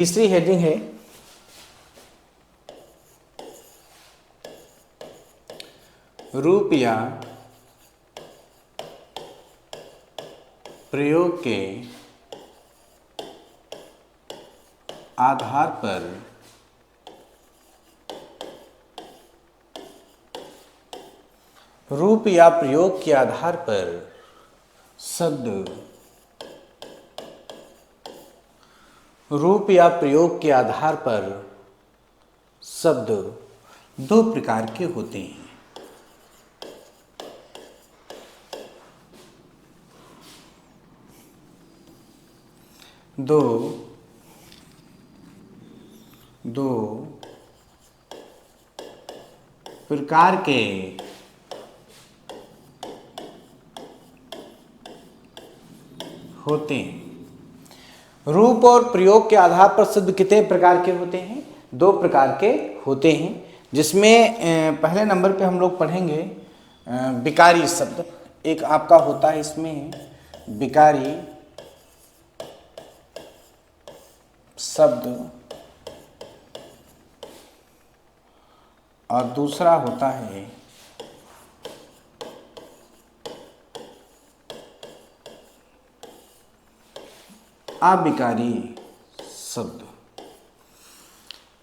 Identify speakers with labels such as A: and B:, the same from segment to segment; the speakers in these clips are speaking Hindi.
A: तीसरी हेडिंग है रूप या प्रयोग के आधार पर रूप या प्रयोग के आधार पर शब्द रूप या प्रयोग के आधार पर शब्द दो प्रकार के होते हैं। दो प्रकार के होते हैं। रूप और प्रयोग के आधार पर शब्द कितने प्रकार के होते हैं? दो प्रकार के होते हैं, जिसमें पहले नंबर पे हम लोग पढ़ेंगे विकारी शब्द। एक आपका होता है इसमें विकारी शब्द और दूसरा होता है अविकारी शब्द।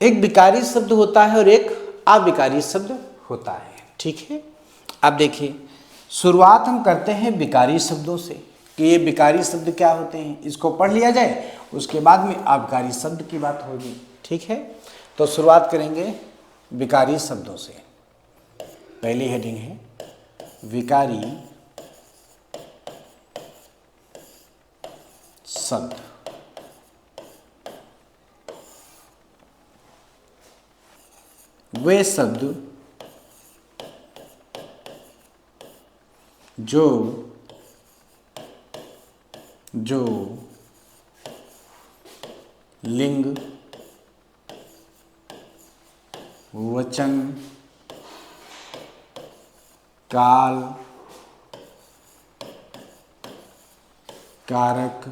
A: एक विकारी शब्द होता है और एक अविकारी शब्द होता है। ठीक है, अब देखिए शुरुआत हम करते हैं विकारी शब्दों से कि ये विकारी शब्द क्या होते हैं, इसको पढ़ लिया जाए, उसके बाद में अविकारी शब्द की बात होगी। ठीक है, तो शुरुआत करेंगे विकारी शब्दों से। पहली हेडिंग है विकारी शब्द। वे शब्द जो लिंग, वचन, काल, कारक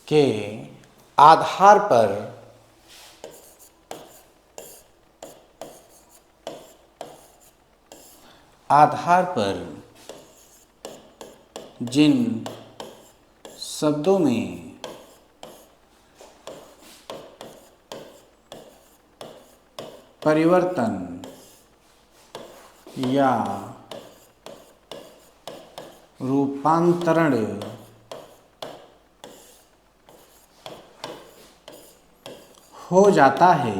A: के आधार पर जिन शब्दों में परिवर्तन या रूपांतरण हो जाता है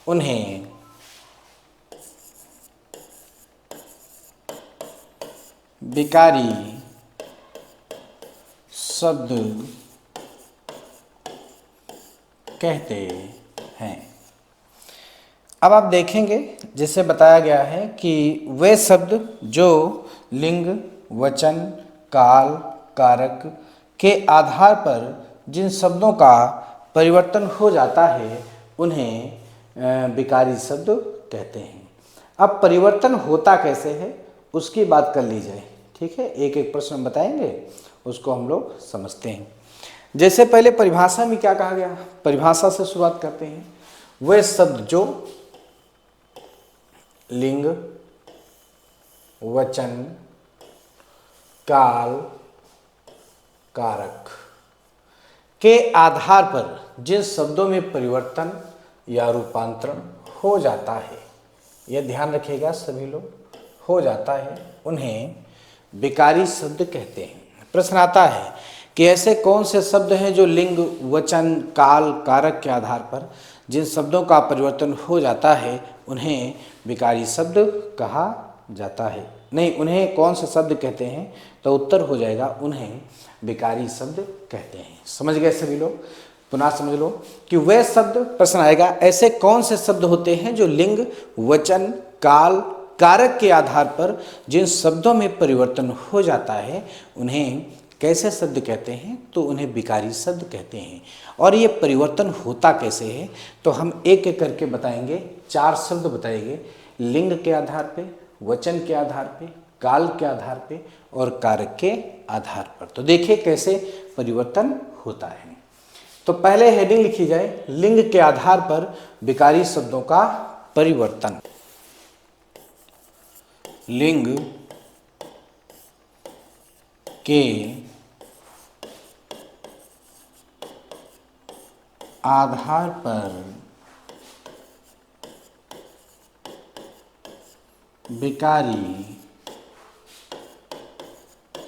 A: उन्हें विकारी शब्द कहते हैं। अब आप देखेंगे जैसे बताया गया है कि वे शब्द जो लिंग, वचन, काल, कारक के आधार पर जिन शब्दों का परिवर्तन हो जाता है उन्हें विकारी शब्द कहते हैं। अब परिवर्तन होता कैसे है उसकी बात कर ली जाए। ठीक है, एक एक प्रश्न बताएंगे, उसको हम लोग समझते हैं। जैसे पहले परिभाषा में क्या कहा गया, परिभाषा से शुरुआत करते हैं। वे शब्द जो लिंग, वचन, काल, कारक के आधार पर जिन शब्दों में परिवर्तन या रूपांतरण हो जाता है, यह ध्यान रखिएगा सभी लोग, हो जाता है, उन्हें विकारी शब्द कहते हैं। प्रश्न आता है कि ऐसे कौन से शब्द हैं जो लिंग, वचन, काल, कारक के आधार पर जिन शब्दों का परिवर्तन हो जाता है उन्हें विकारी शब्द कहा जाता है। नहीं, उन्हें कौन से शब्द कहते हैं, तो उत्तर हो जाएगा उन्हें विकारी शब्द कहते हैं। समझ गए सभी लोग? पुनः समझ लो कि वे शब्द, प्रश्न आएगा ऐसे कौन से शब्द होते हैं जो लिंग, वचन, काल, कारक के आधार पर जिन शब्दों में परिवर्तन हो जाता है उन्हें कैसे शब्द कहते हैं, तो उन्हें विकारी शब्द कहते हैं। और ये परिवर्तन होता कैसे है, तो हम एक एक करके बताएंगे। 4 शब्द बताएंगे, लिंग के आधार पे, वचन के आधार पे, काल के आधार पे और कारक के आधार पर। तो देखिए कैसे परिवर्तन होता है। तो पहले हेडिंग लिखी जाए, लिंग के आधार पर विकारी शब्दों का परिवर्तन। लिंग के आधार पर विकारी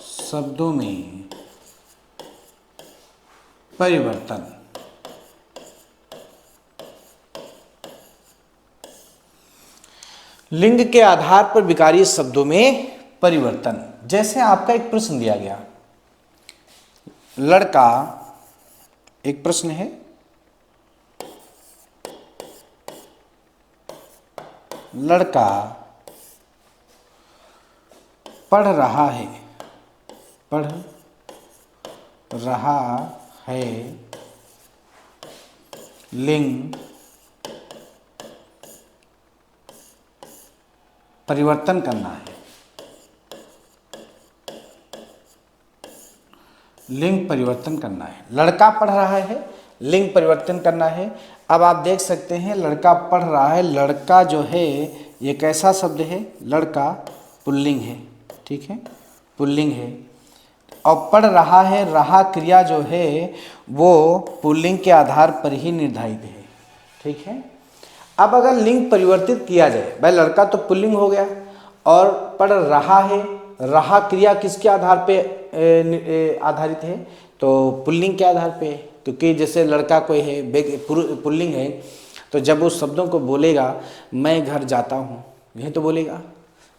A: शब्दों में परिवर्तन। लिंग के आधार पर विकारी शब्दों में परिवर्तन। जैसे आपका एक प्रश्न दिया गया, लड़का, एक प्रश्न है, लड़का पढ़ रहा है, पढ़ रहा है, लिंग परिवर्तन करना है, लिंग परिवर्तन करना है। लड़का पढ़ रहा है, लिंग परिवर्तन करना है। अब आप देख सकते हैं लड़का पढ़ रहा है, लड़का जो है ये कैसा शब्द है, लड़का पुल्लिंग है, ठीक है, पुल्लिंग है। और पढ़ रहा है, रहा क्रिया जो है वो पुल्लिंग के आधार पर ही निर्धारित है, ठीक है। अब अगर लिंग परिवर्तित किया जाए, भाई लड़का तो पुल्लिंग हो गया और पढ़ रहा है, रहा क्रिया किसके आधार पे आधारित है, तो पुल्लिंग के आधार पे। क्योंकि जैसे लड़का कोई है, पुल्लिंग है, तो जब उस शब्दों को बोलेगा, मैं घर जाता हूँ, यही तो बोलेगा,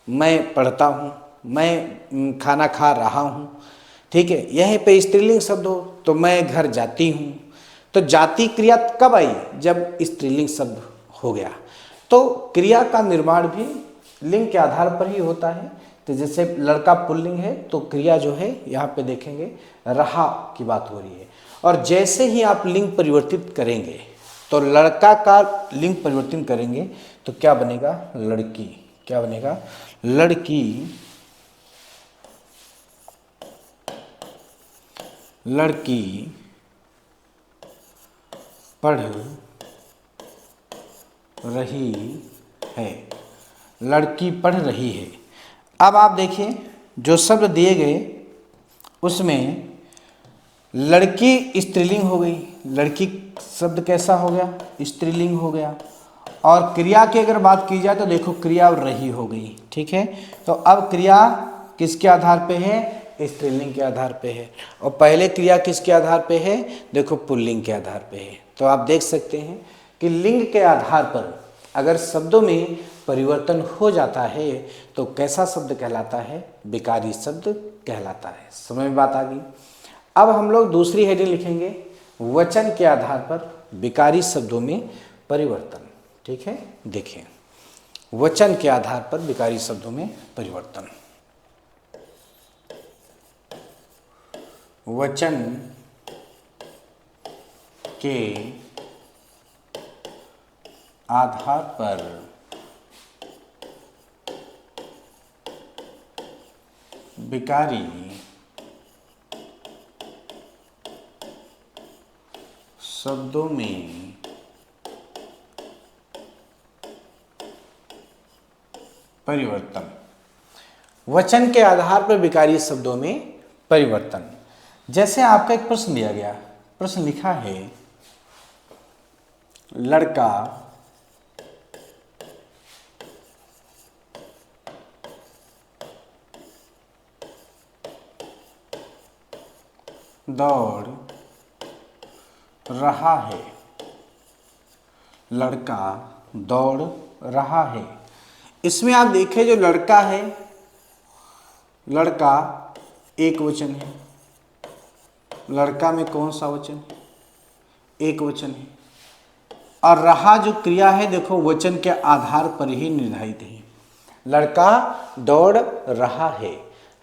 A: मैं पढ़ता हूँ, मैं खाना खा रहा हूँ, ठीक है। यहीं पे स्त्रीलिंग शब्द हो तो मैं घर जाती हूँ, तो जाति क्रिया कब आई, जब स्त्रीलिंग शब्द हो गया। तो क्रिया का निर्माण भी लिंग के आधार पर ही होता है। तो जैसे लड़का पुल्लिंग है तो क्रिया जो है यहाँ पे देखेंगे रहा की बात हो रही है। और जैसे ही आप लिंग परिवर्तित करेंगे, तो लड़का का लिंग परिवर्तन करेंगे तो क्या बनेगा, लड़की। क्या बनेगा, लड़की, लड़की पढ़ रही है, लड़की पढ़ रही है। अब आप देखिए जो शब्द दिए गए उसमें लड़की स्त्रीलिंग हो गई, लड़की शब्द कैसा हो गया, स्त्रीलिंग हो गया। और क्रिया की अगर बात की जाए तो देखो क्रिया रही हो गई, ठीक है। तो अब क्रिया किसके आधार पे है, स्त्रीलिंग के आधार पे है। और पहले क्रिया किसके आधार पे है, देखो पुल्लिंग के आधार पे है। तो आप देख सकते हैं कि लिंग के आधार पर अगर शब्दों में परिवर्तन हो जाता है तो कैसा शब्द कहलाता है, विकारी शब्द कहलाता है। समझ में बात आ गई। अब हम लोग दूसरी हेडिंग लिखेंगे, वचन के आधार पर विकारी शब्दों में परिवर्तन, ठीक है। देखिए वचन के आधार पर विकारी शब्दों में परिवर्तन। वचन के आधार पर विकारी शब्दों में परिवर्तन। वचन के आधार पर विकारी शब्दों में परिवर्तन। जैसे आपका एक प्रश्न दिया गया, प्रश्न लिखा है, लड़का दौड़ रहा है, लड़का दौड़ रहा है। इसमें आप देखें जो लड़का है, लड़का एक वचन है, लड़का में कौन सा वचन, एक वचन है। और रहा जो क्रिया है देखो वचन के आधार पर ही निर्धारित है। लड़का दौड़ रहा है,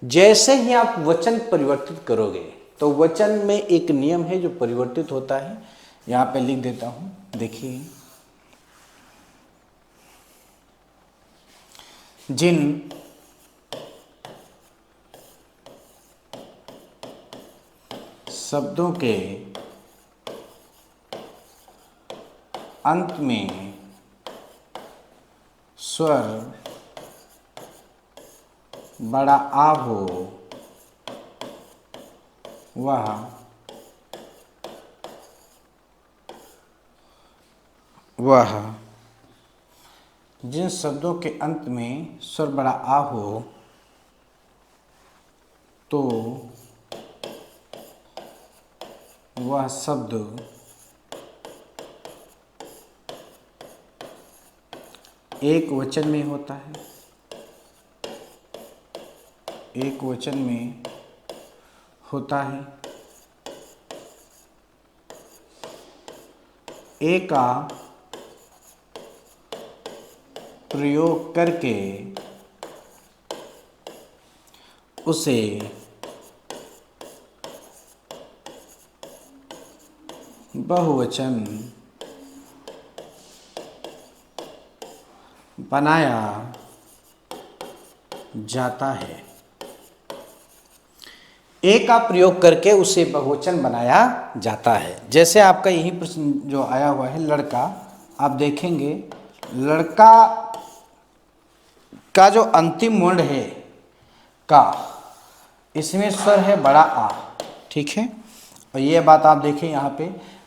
A: जैसे ही आप वचन परिवर्तित करोगे तो वचन में एक नियम है जो परिवर्तित होता है। यहां पे लिख देता हूं, देखिए, जिन शब्दों के अंत में स्वर बड़ा आ हो वह जिन शब्दों के अंत में स्वर बड़ा आ हो तो वह शब्द एक वचन में होता है। एक वचन में होता है। ए का प्रयोग करके उसे बहुवचन बनाया जाता है। ए का प्रयोग करके उसे बहुवचन बनाया जाता है। जैसे आपका यही प्रश्न जो आया हुआ है लड़का, आप देखेंगे लड़का का जो अंतिम वर्ण है का, इसमें स्वर है बड़ा आ, ठीक है। और ये बात आप देखें यहाँ पे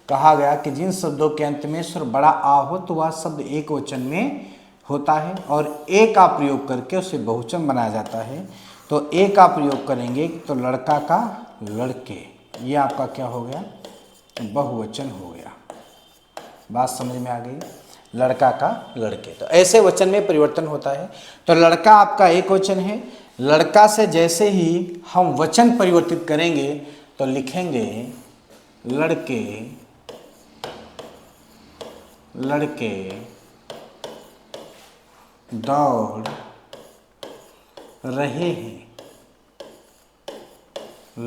A: कहा गया कि जिन शब्दों के अंत में स्वर बड़ा आ हो तो वह शब्द एक वचन में होता है और ए का प्रयोग करके उसे बहुवचन बनाया जाता है। तो ए का प्रयोग करेंगे तो लड़का का लड़के, ये आपका क्या हो गया, बहुवचन हो गया। बात समझ में आ गई, लड़का का लड़के। तो ऐसे वचन में परिवर्तन होता है। तो लड़का आपका एक वचन है। लड़का से जैसे ही हम वचन परिवर्तित करेंगे तो लिखेंगे लड़के लड़के दौड़ रहे हैं।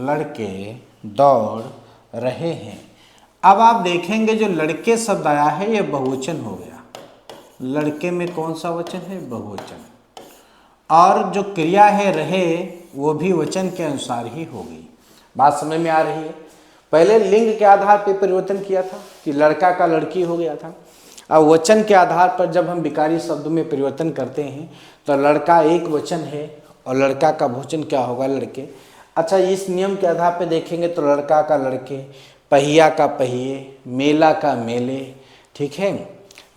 A: लड़के दौड़ रहे हैं। अब आप देखेंगे जो लड़के शब्द आया है यह बहुवचन हो गया। लड़के में कौन सा वचन है, बहुवचन। और जो क्रिया है रहे वो भी वचन के अनुसार ही होगी। बात समझ में आ रही है। पहले लिंग के आधार पर परिवर्तन किया था कि लड़का का लड़की हो गया था। अब वचन के आधार पर जब हम विकारी शब्दों में परिवर्तन करते हैं तो लड़का एक वचन है और लड़का का बहुवचन क्या होगा, लड़के। अच्छा, इस नियम के आधार पर देखेंगे तो लड़का का लड़के, पहिया का पहिए, मेला का मेले, ठीक है,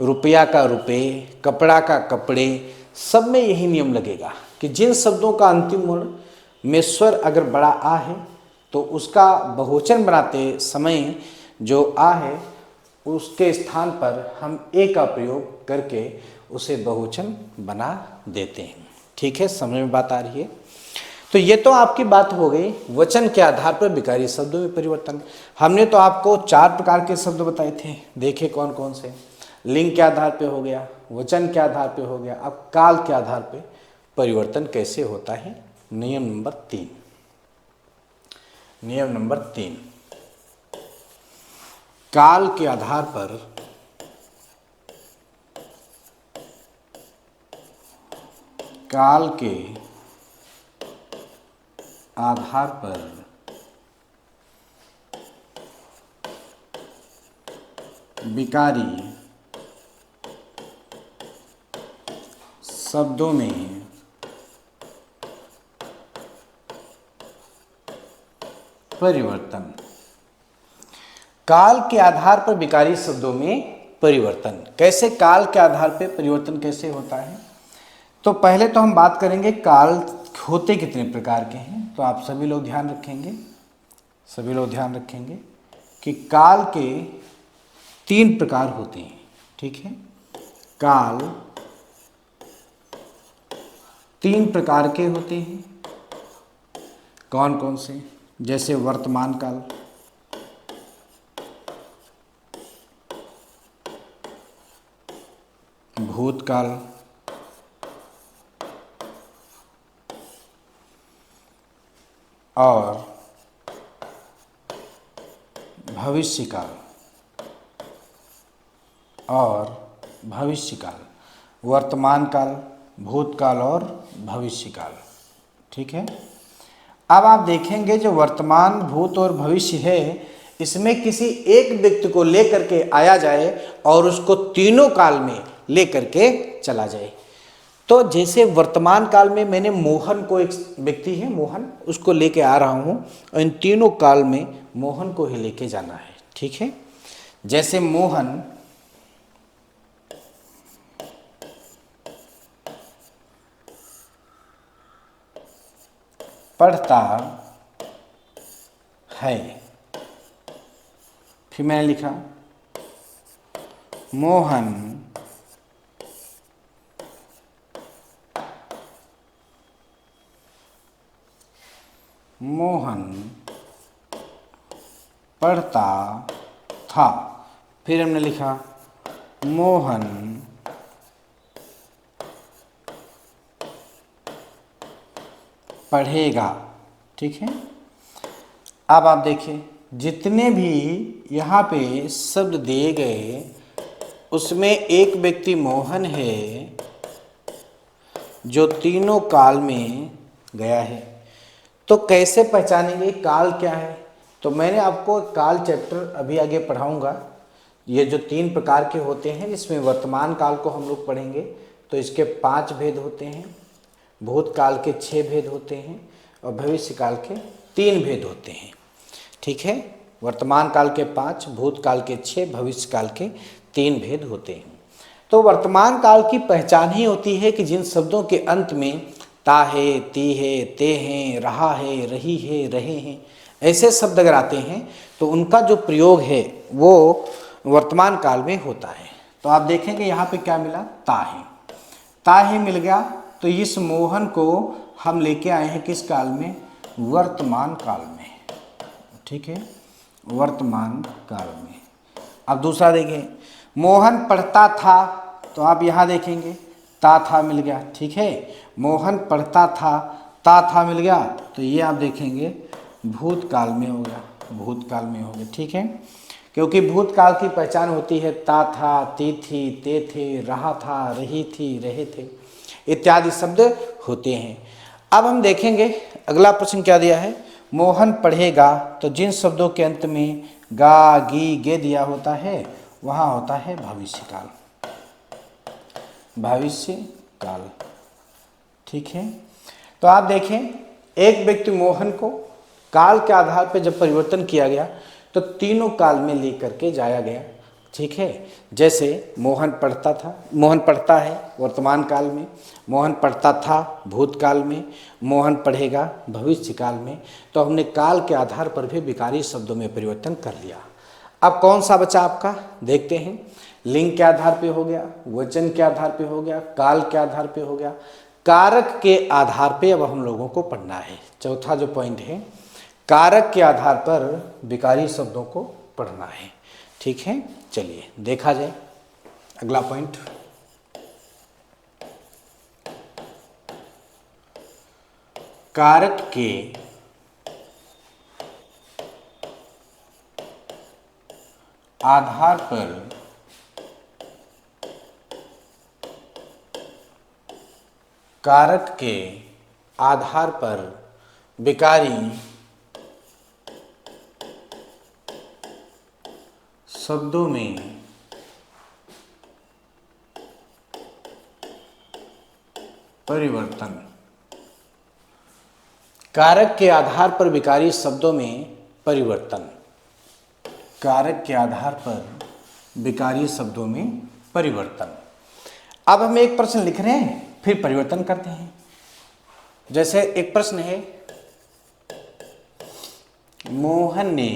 A: रुपया का रुपये, कपड़ा का कपड़े, सब में यही नियम लगेगा कि जिन शब्दों का अंतिम वर्ण में स्वर अगर बड़ा आ है तो उसका बहुवचन बनाते समय जो आ है उसके स्थान पर हम ए का प्रयोग करके उसे बहुवचन बना देते हैं। ठीक है, समझ में बात आ रही है। तो ये तो आपकी बात हो गई वचन के आधार पर विकारी शब्दों में परिवर्तन। हमने तो आपको 4 प्रकार के शब्द बताए थे, देखे कौन कौन से। लिंग के आधार पे हो गया, वचन के आधार पे हो गया, अब काल के आधार पे परिवर्तन कैसे होता है। नियम नंबर 3, नियम नंबर 3, काल के आधार पर काल के आधार पर विकारी शब्दों में परिवर्तन। काल के आधार पर विकारी शब्दों में परिवर्तन कैसे, काल के आधार पर परिवर्तन कैसे होता है। तो पहले तो हम बात करेंगे काल होते कितने प्रकार के हैं। तो आप सभी लोग ध्यान रखेंगे, सभी लोग ध्यान रखेंगे कि काल के 3 प्रकार होते हैं। ठीक है, काल 3 प्रकार के होते हैं। कौन कौन से, जैसे वर्तमान काल, भूतकाल, और भविष्यकाल, और भविष्यकाल, वर्तमान काल, भूतकाल और भविष्यकाल। ठीक है। अब आप देखेंगे जो वर्तमान, भूत और भविष्य है, इसमें किसी एक व्यक्ति को लेकर के आया जाए और उसको तीनों काल में लेकर के चला जाए। तो जैसे वर्तमान काल में मैंने मोहन को, एक व्यक्ति है मोहन, उसको लेके आ रहा हूँ और इन तीनों काल में मोहन को ही लेके जाना है। ठीक है। जैसे मोहन पढ़ता है, फिर मैंने लिखा मोहन पढ़ता था, फिर हमने लिखा मोहन पढ़ेगा। ठीक है। अब आप देखिए जितने भी यहाँ पे शब्द दिए गए उसमें एक व्यक्ति मोहन है जो तीनों काल में गया है। तो कैसे पहचानेंगे काल क्या है? तो मैंने आपको काल चैप्टर अभी आगे पढ़ाऊंगा। ये जो 3 प्रकार के होते हैं, इसमें वर्तमान काल को हम लोग पढ़ेंगे तो इसके 5 भेद होते हैं, भूतकाल के 6 भेद होते हैं और भविष्य काल के 3 भेद होते हैं। ठीक है। वर्तमान काल के 5, भूतकाल के 6, भविष्य काल के 3 भेद होते हैं। तो वर्तमान काल की पहचान ही होती है कि जिन शब्दों के अंत में ता है, ती है, ते हैं, रहा है, रही है, रहे हैं, ऐसे शब्द अगर आते हैं तो उनका जो प्रयोग है वो वर्तमान काल में होता है। तो आप देखेंगे यहाँ पे क्या मिला, ता है, ता है मिल गया। तो इस मोहन को हम लेके आए हैं किस काल में? वर्तमान काल में। ठीक है, वर्तमान काल में। अब दूसरा देखें, मोहन पढ़ता था, तो आप यहाँ देखेंगे ता था मिल गया। ठीक है, मोहन पढ़ता था, ता था मिल गया, तो ये आप देखेंगे भूतकाल में हो गया, भूतकाल में हो गया। ठीक है, क्योंकि भूतकाल की पहचान होती है ता था, ती थी, ते थे, रहा था, रही थी, रहे थे, इत्यादि शब्द होते हैं। अब हम देखेंगे अगला प्रश्न क्या दिया है, मोहन पढ़ेगा, तो जिन शब्दों के अंत में गा, गी, गे दिया होता है वहाँ होता है भविष्यकाल, भविष्य काल। ठीक है, तो आप देखें एक व्यक्ति मोहन को काल के आधार पर जब परिवर्तन किया गया तो तीनों काल में लेकर के जाया गया। ठीक है, जैसे मोहन पढ़ता था, मोहन पढ़ता है वर्तमान काल में, मोहन पढ़ता था भूतकाल में, मोहन पढ़ेगा भविष्य काल में। तो हमने काल के आधार पर भी विकारी शब्दों में परिवर्तन कर लिया। अब कौन सा बचा आपका, देखते हैं। लिंग के आधार पे हो गया, वचन के आधार पे हो गया, काल के आधार पे हो गया, कारक के आधार पे अब हम लोगों को पढ़ना है। चौथा जो पॉइंट है, कारक के आधार पर विकारी शब्दों को पढ़ना है। ठीक है, चलिए देखा जाए अगला पॉइंट। कारक के आधार पर कारक के आधार पर विकारी शब्दों में परिवर्तन, कारक के आधार पर विकारी शब्दों में परिवर्तन, कारक के आधार पर विकारी शब्दों में परिवर्तन। अब हम एक प्रश्न लिख रहे हैं फिर परिवर्तन करते हैं। जैसे एक प्रश्न है, मोहन ने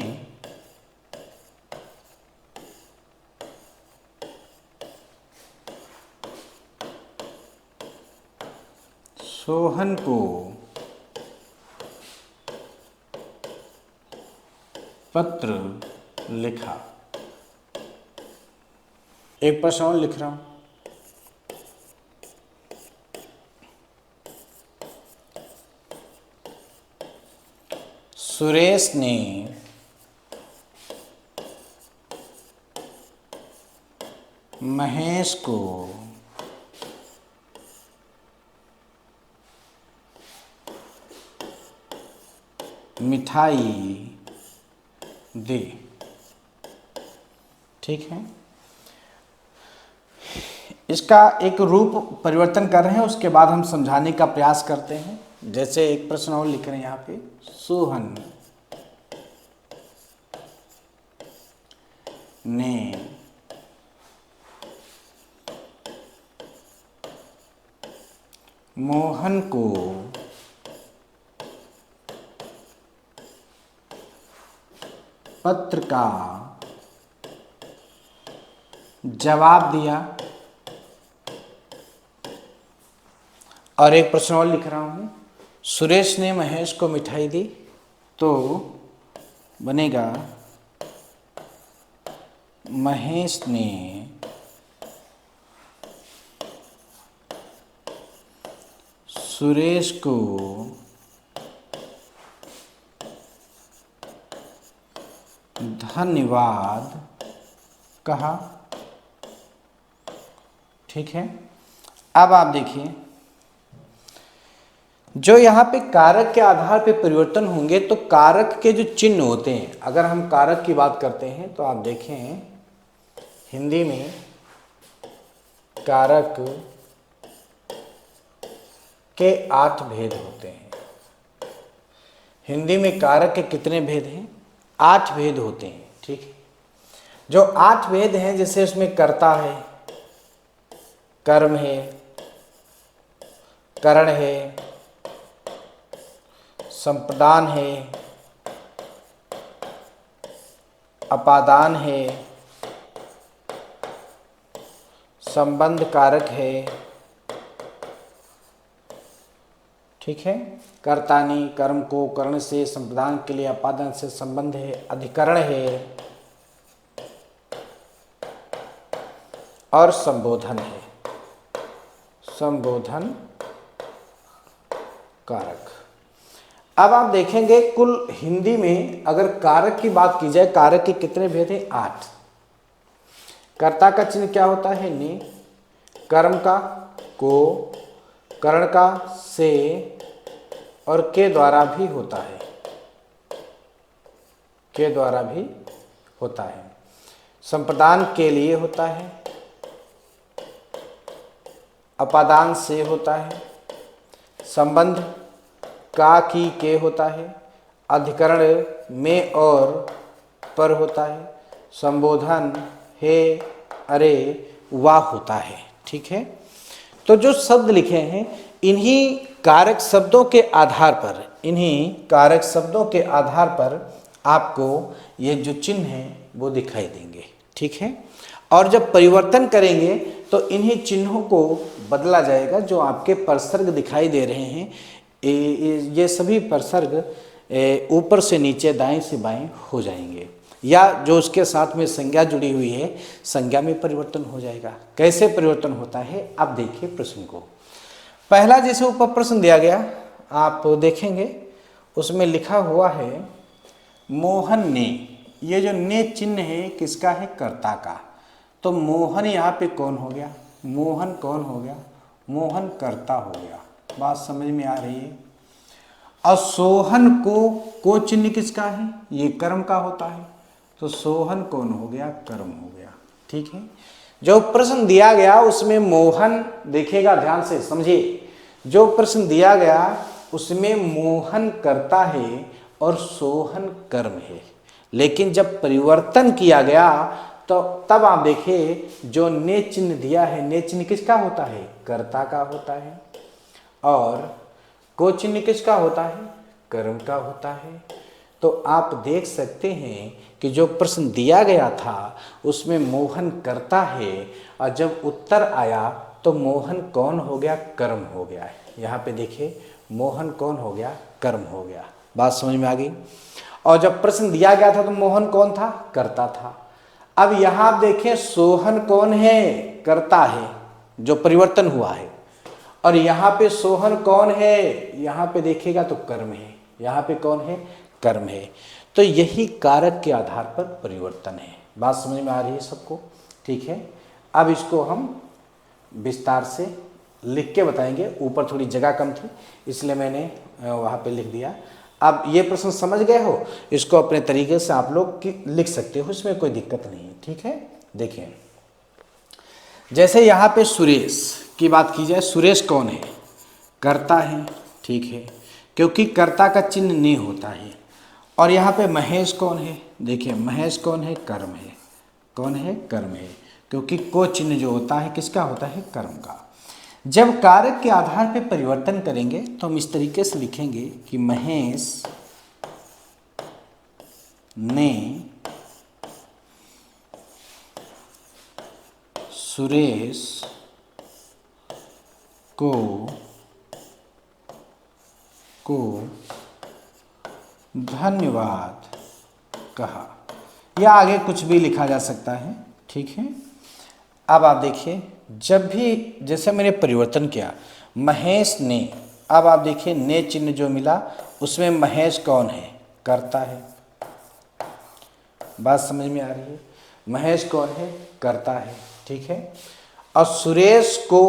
A: सोहन को पत्र लिखा। एक प्रश्न और लिख रहा हूं, सुरेश ने महेश को मिठाई दी। ठीक है, इसका एक रूप परिवर्तन कर रहे हैं, उसके बाद हम समझाने का प्रयास करते हैं। जैसे एक प्रश्न और लिख रहे हैं यहाँ पे, सोहन ने मोहन को पत्र का जवाब दिया। और एक प्रश्न और लिख रहा हूं, सुरेश ने महेश को मिठाई दी, तो बनेगा महेश ने सुरेश को धन्यवाद कहा। ठीक है, अब आप देखिए, जो यहाँ पे कारक के आधार पे परिवर्तन होंगे, तो कारक के जो चिन्ह होते हैं, अगर हम कारक की बात करते हैं तो आप देखें हिंदी में कारक के 8 भेद होते हैं। हिंदी में कारक के कितने भेद हैं? 8 भेद होते हैं। ठीक है, जो 8 भेद हैं, जैसे उसमें कर्ता है, कर्म है, करण है, संप्रदान है, अपादान है, संबंध कारक है। ठीक है, कर्तानी, कर्म को करण से, संप्रदान के लिए अपादान से संबंध है, अधिकरण है और संबोधन है, संबोधन कारक। अब आप देखेंगे कुल हिंदी में अगर कारक की बात की जाए, कारक के कितने भेद हैं? 8। कर्ता का चिन्ह क्या होता है? ने, कर्म का को, करण का से और के द्वारा भी होता है, के द्वारा भी होता है, संप्रदान के लिए होता है, अपादान से होता है, संबंध का की के होता है, अधिकरण में और पर होता है, संबोधन हे अरे वाह होता है। ठीक है, तो जो शब्द लिखे हैं, इन्हीं कारक शब्दों के आधार पर, इन्हीं कारक शब्दों के आधार पर आपको ये जो चिन्ह हैं वो दिखाई देंगे। ठीक है, और जब परिवर्तन करेंगे तो इन्हीं चिन्हों को बदला जाएगा। जो आपके परसर्ग दिखाई दे रहे हैं, ये सभी परसर्ग ऊपर से नीचे, दाएं से बाएं हो जाएंगे, या जो उसके साथ में संज्ञा जुड़ी हुई है, संज्ञा में परिवर्तन हो जाएगा। कैसे परिवर्तन होता है, अब देखिए प्रश्न को। पहला जैसे ऊपर प्रश्न दिया गया, आप देखेंगे उसमें लिखा हुआ है मोहन ने। ये जो ने चिन्ह है किसका है? कर्ता का। तो मोहन यहाँ पे कौन हो गया? मोहन कौन हो गया? मोहन कर्ता हो गया। बात समझ में आ रही है? और सोहन को चिन्ह किसका है? ये कर्म का होता है, तो सोहन कौन हो गया? कर्म हो गया। ठीक है, जो प्रश्न दिया गया उसमें मोहन, देखिएगा ध्यान से समझिए, जो प्रश्न दिया गया उसमें मोहन कर्ता है और सोहन कर्म है। लेकिन जब परिवर्तन किया गया तो तब आप देखिए, जो ने चिन्ह दिया है, ने चिन्ह किसका होता है? कर्ता का होता है। और को चिन्ह किसका होता है? कर्म का होता है। तो आप देख सकते हैं कि जो प्रश्न दिया गया था उसमें मोहन कर्ता है, और जब उत्तर आया तो मोहन कौन हो गया? कर्म हो गया है। यहाँ पे देखिए, मोहन कौन हो गया? कर्म हो गया। बात समझ में आ गई? और जब प्रश्न दिया गया था तो मोहन कौन था? कर्ता था। अब यहाँ आप देखें, सोहन कौन है? कर्ता है, जो परिवर्तन हुआ है। और यहाँ पे सोहन कौन है? यहाँ पे देखिएगा तो कर्म है। यहाँ पे कौन है? कर्म है। तो यही कारक के आधार पर परिवर्तन है। बात समझ में आ रही है सबको? ठीक है, अब इसको हम विस्तार से लिख के बताएंगे। ऊपर थोड़ी जगह कम थी इसलिए मैंने वहाँ पे लिख दिया। अब ये प्रश्न समझ गए हो, इसको अपने तरीके से आप लोग लिख सकते हो, इसमें कोई दिक्कत नहीं है। ठीक है, देखिए जैसे यहाँ पे सुरेश की बात की जाए, सुरेश कौन है? कर्ता है, ठीक है, क्योंकि कर्ता का चिन्ह ने होता है। और यहाँ पे महेश कौन है? देखिए महेश कौन है? कर्म है। कौन है? कर्म है, क्योंकि को चिन्ह जो होता है किसका होता है? कर्म का। जब कारक के आधार पे परिवर्तन करेंगे तो हम इस तरीके से लिखेंगे कि महेश ने सुरेश को धन्यवाद कहा, या आगे कुछ भी लिखा जा सकता है। ठीक है, अब आप देखिए जब भी जैसे मैंने परिवर्तन किया महेश ने, अब आप देखिए ने चिन्ह जो मिला उसमें महेश कौन है? कर्ता है। बात समझ में आ रही है? महेश कौन है? कर्ता है। ठीक है, और सुरेश को,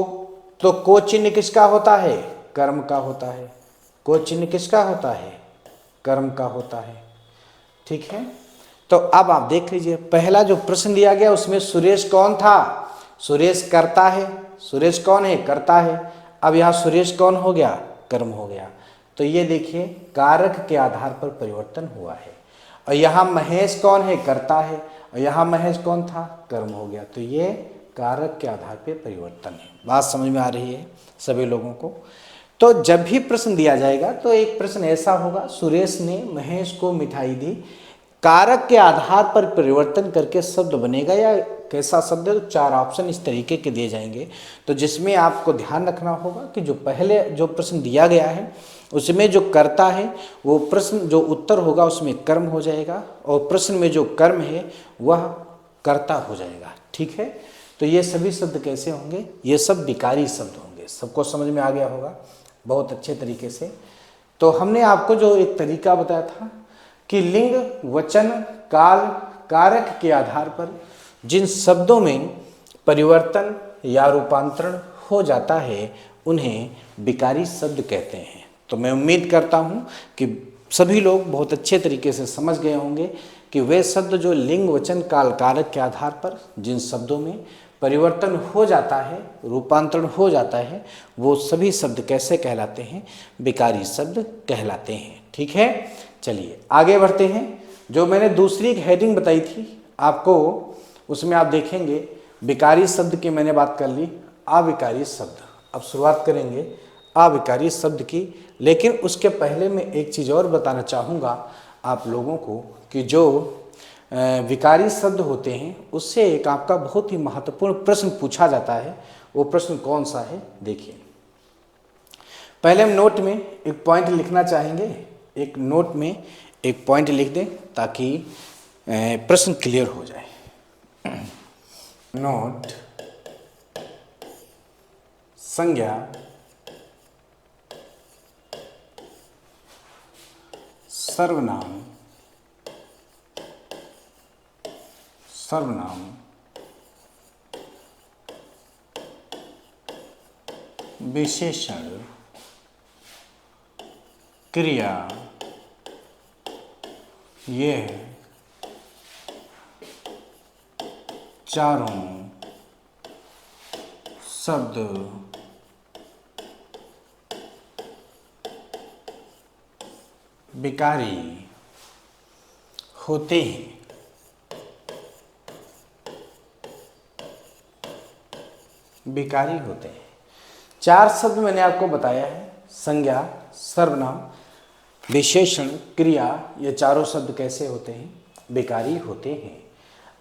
A: तो को चिन्ह किसका होता है? कर्म का होता है। को चिन्ह किसका होता है? कर्म का होता है। ठीक है, तो अब आप देख लीजिए पहला जो प्रश्न दिया गया उसमें सुरेश कौन था? सुरेश कर्ता है। सुरेश कौन है? कर्ता है। अब यहाँ सुरेश कौन हो गया? कर्म हो गया। तो ये देखिए कारक के आधार पर परिवर्तन हुआ है। और यहाँ महेश कौन है? कर्ता है। और यहाँ महेश कौन था? कर्म हो गया। तो ये कारक के आधार पर परिवर्तन है। बात समझ में आ रही है सभी लोगों को? तो जब भी प्रश्न दिया जाएगा तो एक प्रश्न ऐसा होगा, सुरेश ने महेश को मिठाई दी, कारक के आधार पर परिवर्तन करके शब्द बनेगा या कैसा शब्द है? तो 4 ऑप्शन इस तरीके के दिए जाएंगे। तो जिसमें आपको ध्यान रखना होगा कि जो पहले जो प्रश्न दिया गया है उसमें जो कर्ता है वो प्रश्न जो उत्तर होगा उसमें कर्म हो जाएगा, और प्रश्न में जो कर्म है वह कर्ता हो जाएगा। ठीक है, तो ये सभी शब्द कैसे होंगे? ये सब विकारी शब्द होंगे। सबको समझ में आ गया होगा बहुत अच्छे तरीके से। तो हमने आपको जो एक तरीका बताया था कि लिंग, वचन, काल, कारक के आधार पर जिन शब्दों में परिवर्तन या रूपांतरण हो जाता है उन्हें विकारी शब्द कहते हैं। तो मैं उम्मीद करता हूँ कि सभी लोग बहुत अच्छे तरीके से समझ गए होंगे कि वे शब्द जो लिंग, वचन, काल, कारक के आधार पर जिन शब्दों में परिवर्तन हो जाता है, रूपांतरण हो जाता है, वो सभी शब्द कैसे कहलाते हैं? विकारी शब्द कहलाते हैं। ठीक है, चलिए आगे बढ़ते हैं। जो मैंने दूसरी एक हेडिंग बताई थी आपको, उसमें आप देखेंगे विकारी शब्द की मैंने बात कर ली, अविकारी शब्द। अब शुरुआत करेंगे अविकारी शब्द की, लेकिन उसके पहले मैं एक चीज़ और बताना चाहूँगा आप लोगों को कि जो विकारी शब्द होते हैं उससे एक आपका बहुत ही महत्वपूर्ण प्रश्न पूछा जाता है। वो प्रश्न कौन सा है? देखिए पहले हम नोट में एक पॉइंट लिखना चाहेंगे, एक नोट में एक पॉइंट लिख दें ताकि प्रश्न क्लियर हो जाए। नोट, संज्ञा, सर्वनाम, सर्वनाम, विशेषण, क्रिया, ये चारों शब्द विकारी होते हैं। विकारी होते हैं। 4 शब्द मैंने आपको बताया है, संज्ञा, सर्वनाम, विशेषण, क्रिया, ये चारों शब्द कैसे होते हैं? विकारी होते हैं।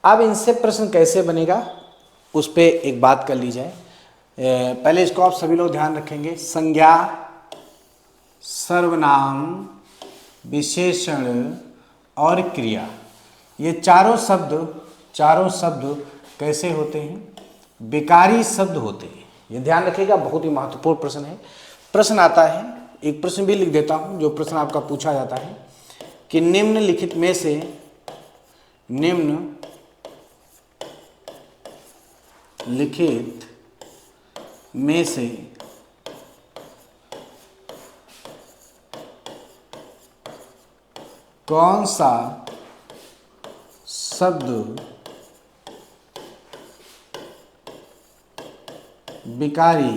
A: अब इनसे प्रश्न कैसे बनेगा उस पर एक बात कर ली जाए। पहले इसको आप सभी लोग ध्यान रखेंगे। संज्ञा, सर्वनाम, विशेषण और क्रिया, ये चारों शब्द कैसे होते हैं? विकारी शब्द होते हैं। ये ध्यान रखिएगा, बहुत ही महत्वपूर्ण प्रश्न है। प्रश्न आता है, एक प्रश्न भी लिख देता हूँ जो प्रश्न आपका पूछा जाता है कि निम्नलिखित में से कौन सा शब्द विकारी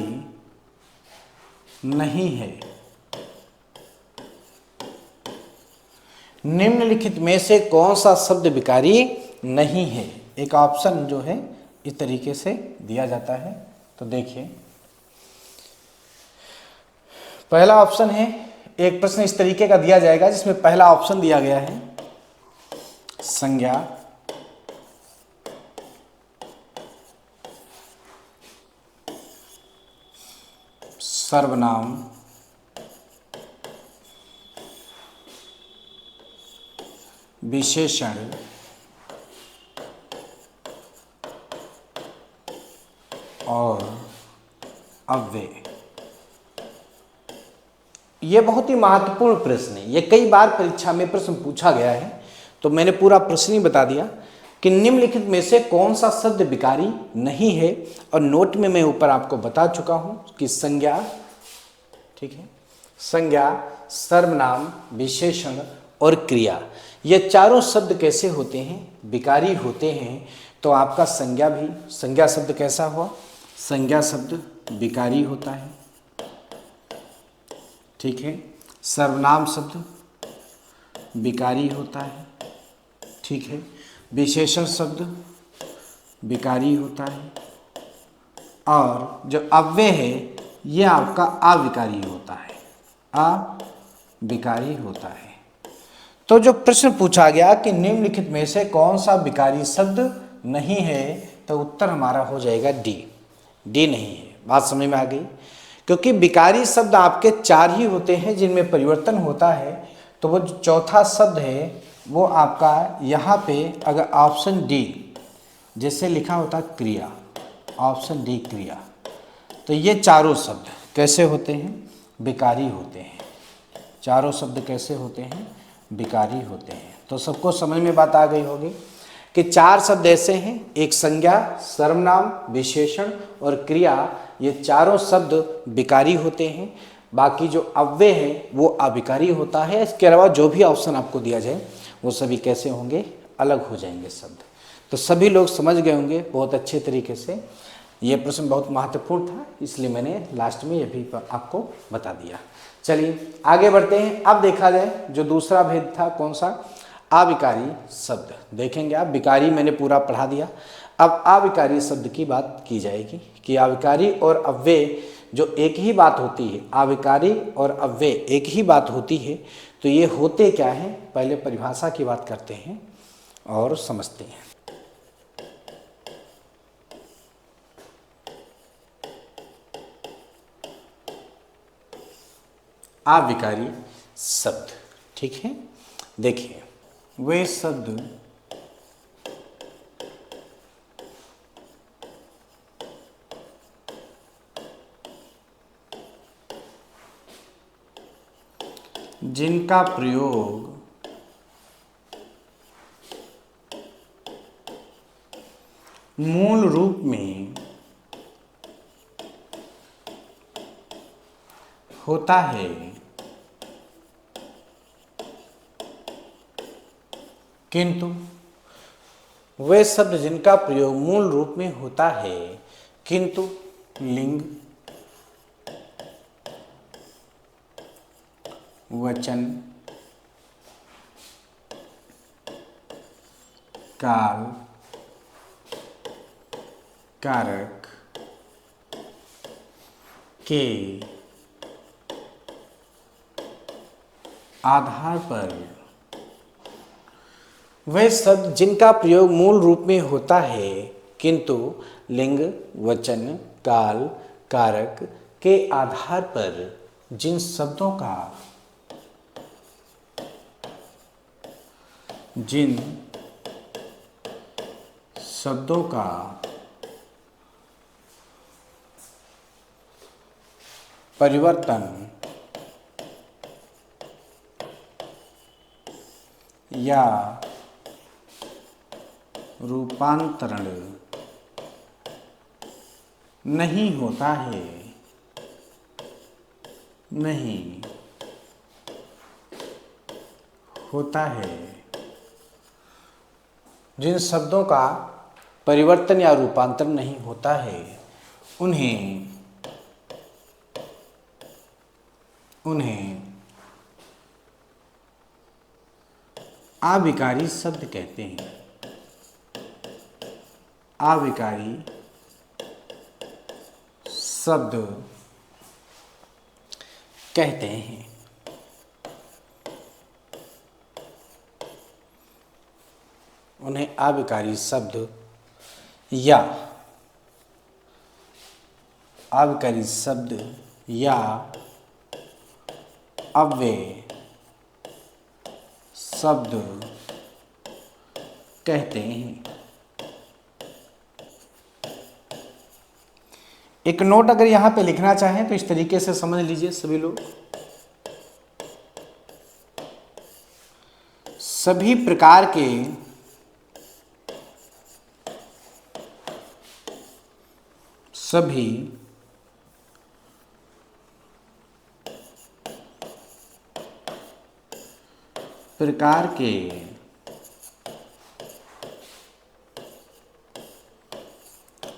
A: नहीं है। निम्नलिखित में से कौन सा शब्द विकारी नहीं है। एक ऑप्शन जो है इस तरीके से दिया जाता है, तो देखिए पहला ऑप्शन है, एक प्रश्न इस तरीके का दिया जाएगा जिसमें पहला ऑप्शन दिया गया है संज्ञा, सर्वनाम, विशेषण और अव्यय। यह बहुत ही महत्वपूर्ण प्रश्न है, यह कई बार परीक्षा में प्रश्न पूछा गया है, तो मैंने पूरा प्रश्न ही बता दिया कि निम्नलिखित में से कौन सा शब्द विकारी नहीं है। और नोट में मैं ऊपर आपको बता चुका हूं कि संज्ञा, ठीक है, संज्ञा, सर्वनाम, विशेषण और क्रिया, ये चारों शब्द कैसे होते हैं, विकारी होते हैं। तो आपका संज्ञा भी, संज्ञा शब्द कैसा हुआ, संज्ञा शब्द विकारी होता है, ठीक है। सर्वनाम शब्द विकारी होता है, ठीक है। विशेषण शब्द विकारी होता है, और जो अव्यय है ये आपका अविकारी होता है, अविकारी होता है। तो जो प्रश्न पूछा गया कि निम्नलिखित में से कौन सा विकारी शब्द नहीं है, तो उत्तर हमारा हो जाएगा डी। डी नहीं है। बात समझ में आ गई? क्योंकि विकारी शब्द आपके चार ही होते हैं जिनमें परिवर्तन होता है। तो वो जो चौथा शब्द है वो आपका यहाँ पे अगर ऑप्शन डी जैसे लिखा होता क्रिया, ऑप्शन डी क्रिया, तो ये चारों शब्द कैसे होते हैं, विकारी होते हैं। चारों शब्द कैसे होते हैं, विकारी होते हैं। तो सबको समझ में बात आ गई होगी कि चार शब्द ऐसे हैं, एक संज्ञा, सर्वनाम, विशेषण और क्रिया, ये चारों शब्द विकारी होते हैं। बाकी जो अव्यय है वो अविकारी होता है। इसके अलावा जो भी ऑप्शन आपको दिया जाए वो सभी कैसे होंगे, अलग हो जाएंगे शब्द। तो सभी लोग समझ गए होंगे बहुत अच्छे तरीके से। ये प्रश्न बहुत महत्वपूर्ण था, इसलिए मैंने लास्ट में ये भी आपको बता दिया। चलिए आगे बढ़ते हैं। अब देखा जाए जो दूसरा भेद था कौन सा, अविकारी शब्द। देखेंगे आप, विकारी मैंने पूरा पढ़ा दिया, अब अविकारी शब्द की बात की जाएगी कि अविकारी और अव्यय जो एक ही बात होती है, अविकारी और अव्यय एक ही बात होती है, तो ये होते क्या हैं, पहले परिभाषा की बात करते हैं और समझते हैं। अविकारी शब्द, ठीक है। देखिए वे शब्द जिनका प्रयोग मूल रूप में होता है किंतु, वे शब्द जिनका प्रयोग मूल रूप में होता है किंतु लिंग, वचन, काल, कारक के आधार पर, वे शब्द जिनका प्रयोग मूल रूप में होता है किंतु लिंग, वचन, काल, कारक के आधार पर जिन शब्दों का परिवर्तन या रूपांतरण नहीं होता है, नहीं होता है। जिन शब्दों का परिवर्तन या रूपांतरण नहीं होता है उन्हें अविकारी शब्द कहते हैं। अविकारी शब्द कहते हैं। उन्हें अविकारी शब्द या अविकारी शब्द या अव्यय शब्द कहते हैं। एक नोट अगर यहां पे लिखना चाहें तो इस तरीके से समझ लीजिए सभी लोग। सभी प्रकार के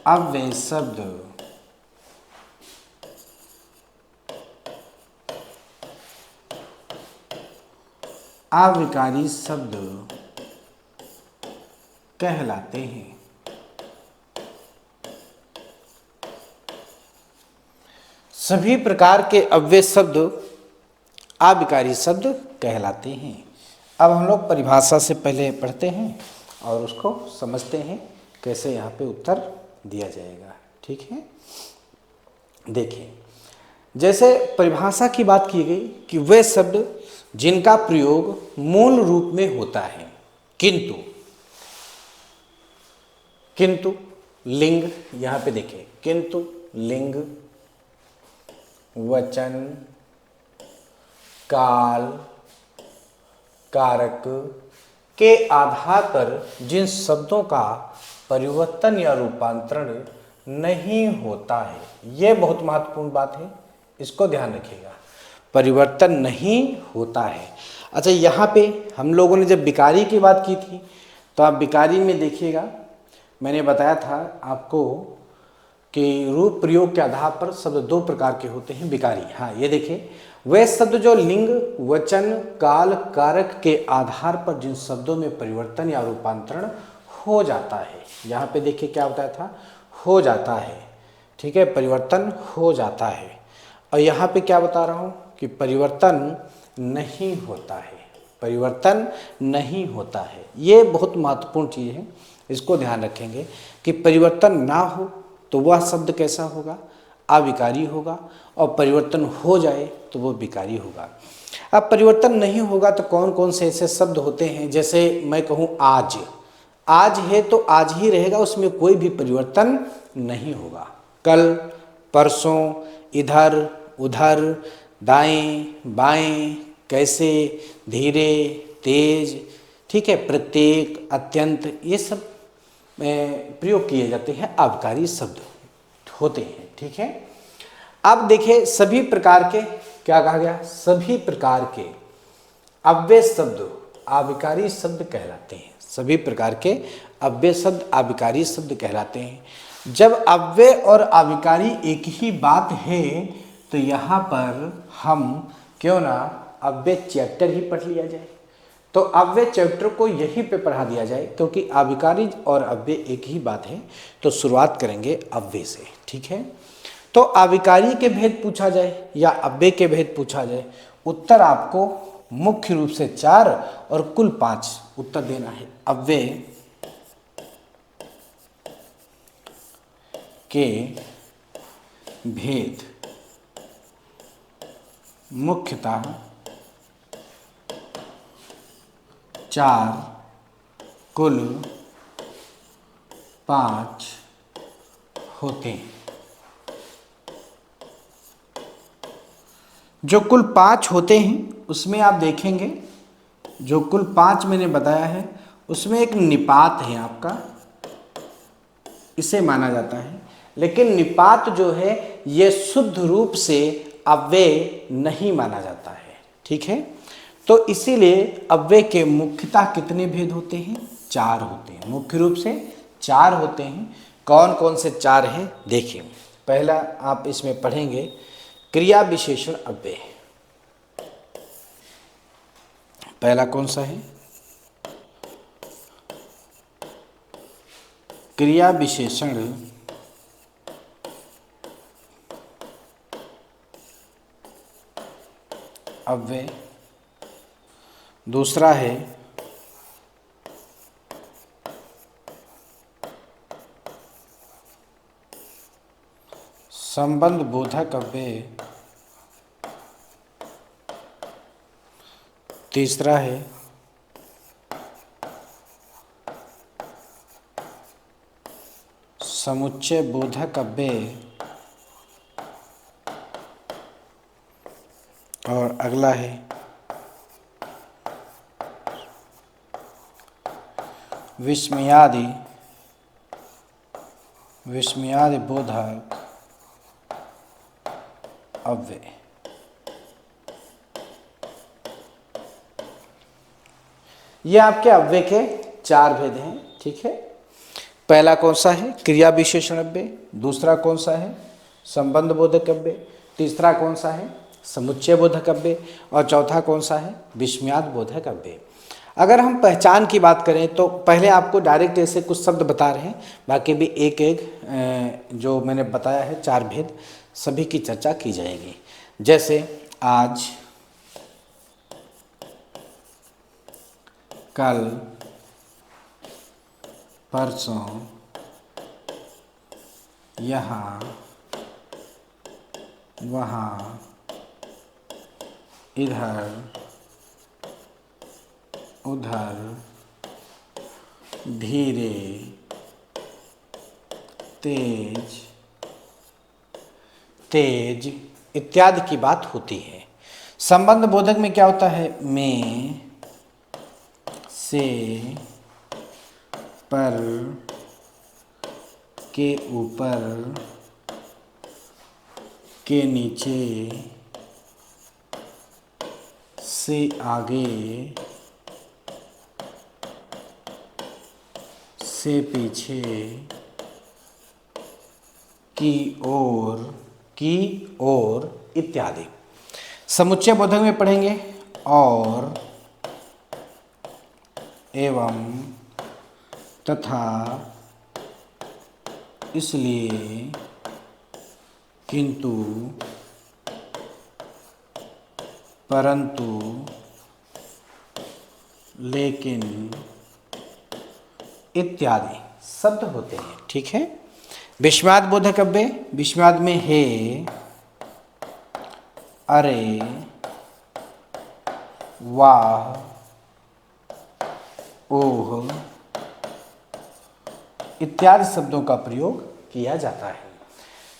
A: अव्यय शब्द अविकारी शब्द कहलाते हैं। सभी प्रकार के अव्यय शब्द अविकारी शब्द कहलाते हैं। अब हम लोग परिभाषा से पहले पढ़ते हैं और उसको समझते हैं कैसे यहाँ पे उत्तर दिया जाएगा। ठीक है, देखिए जैसे परिभाषा की बात की गई कि वे शब्द जिनका प्रयोग मूल रूप में होता है किंतु लिंग, यहाँ पे देखिए किंतु लिंग, वचन, काल, कारक के आधार पर जिन शब्दों का परिवर्तन या रूपांतरण नहीं होता है, यह बहुत महत्वपूर्ण बात है, इसको ध्यान रखिएगा। परिवर्तन नहीं होता है। अच्छा, यहाँ पे हम लोगों ने जब विकारी की बात की थी तो आप विकारी में देखिएगा, मैंने बताया था आपको कि रूप प्रयोग के आधार पर शब्द दो प्रकार के होते हैं विकारी। हाँ, ये देखिए वे शब्द जो लिंग, वचन, काल, कारक के आधार पर जिन शब्दों में परिवर्तन या रूपांतरण हो जाता है, यहाँ पे देखिए क्या बताया था, हो जाता है। ठीक है, परिवर्तन हो जाता है। और यहाँ पे क्या बता रहा हूँ कि परिवर्तन नहीं होता है, परिवर्तन नहीं होता है। ये बहुत महत्वपूर्ण चीज़ है, इसको ध्यान रखेंगे कि परिवर्तन ना हो तो वह शब्द कैसा होगा, अविकारी होगा, और परिवर्तन हो जाए तो वो विकारी होगा। अब परिवर्तन नहीं होगा तो कौन कौन से ऐसे शब्द होते हैं, जैसे मैं कहूँ आज, आज है तो आज ही रहेगा, उसमें कोई भी परिवर्तन नहीं होगा। कल, परसों, इधर उधर, दाएं बाएं, कैसे, धीरे, तेज, ठीक है, प्रत्येक, अत्यंत, ये सब प्रयोग किए जाते हैं, अविकारी शब्द होते हैं। ठीक है, अब देखिए सभी प्रकार के, क्या कहा गया, सभी प्रकार के अव्यय शब्द अविकारी शब्द कहलाते हैं। सभी प्रकार के अव्यय शब्द अविकारी शब्द कहलाते हैं। जब अव्यय और अविकारी एक ही बात है तो यहाँ पर हम क्यों ना अव्यय चैप्टर ही पढ़ लिया जाए, तो अव्यय चैप्टर को यहीं पे पढ़ा दिया जाए, क्योंकि अविकारी और अव्यय एक ही बात है। तो शुरुआत करेंगे अव्यय से। ठीक है, तो अविकारी के भेद पूछा जाए या अव्यय के भेद पूछा जाए, उत्तर आपको मुख्य रूप से 4 और कुल 5 उत्तर देना है। अव्यय के भेद मुख्यतः 4 कुल 5 होते हैं। जो कुल 5 होते हैं उसमें आप देखेंगे जो कुल 5 मैंने बताया है उसमें एक निपात है आपका, इसे माना जाता है। लेकिन निपात जो है ये शुद्ध रूप से अव्यय नहीं माना जाता है, ठीक है। तो इसीलिए अव्यय के मुख्यतः कितने भेद होते हैं? 4 होते हैं, मुख्य रूप से 4 होते हैं। कौन कौन से 4 हैं देखिए। पहला आप इसमें पढ़ेंगे क्रिया विशेषण अव्यय। पहला कौन सा है? क्रिया विशेषण अव्यय। दूसरा है संबंध बोधक अव्यय। तीसरा है समुच्चय बोधक अव्यय। और अगला है विस्मयादि बोधक अव्यय। ये आपके अव्यय के 4 भेद हैं, ठीक है। पहला कौन सा है? क्रिया विशेषण अव्यय। दूसरा कौन सा है? संबंध बोधक अव्यय। तीसरा कौन सा है? समुच्चय बोधक अव्यय। और चौथा कौन सा है? विस्मयाद बोधक अव्यय। अगर हम पहचान की बात करें तो पहले आपको डायरेक्ट ऐसे कुछ शब्द बता रहे हैं, बाकी भी एक एक जो मैंने बताया है 4 भेद, सभी की चर्चा की जाएगी। जैसे आज, कल, परसों, यहाँ, वहाँ, इधर, उधर, धीरे, तेज, तेज इत्यादि की बात होती है। संबंध बोधक में क्या होता है? में, से, पर, के ऊपर, के नीचे, से आगे, से पीछे, की ओर इत्यादि। समुच्चय बोधक में पढ़ेंगे और, एवं, तथा, इसलिए, किंतु, परंतु, लेकिन इत्यादि शब्द होते हैं, ठीक है। विस्मयाद बोधक अव्यय। विस्मयाद में हे, अरे, वाह, ओह इत्यादि शब्दों का प्रयोग किया जाता है।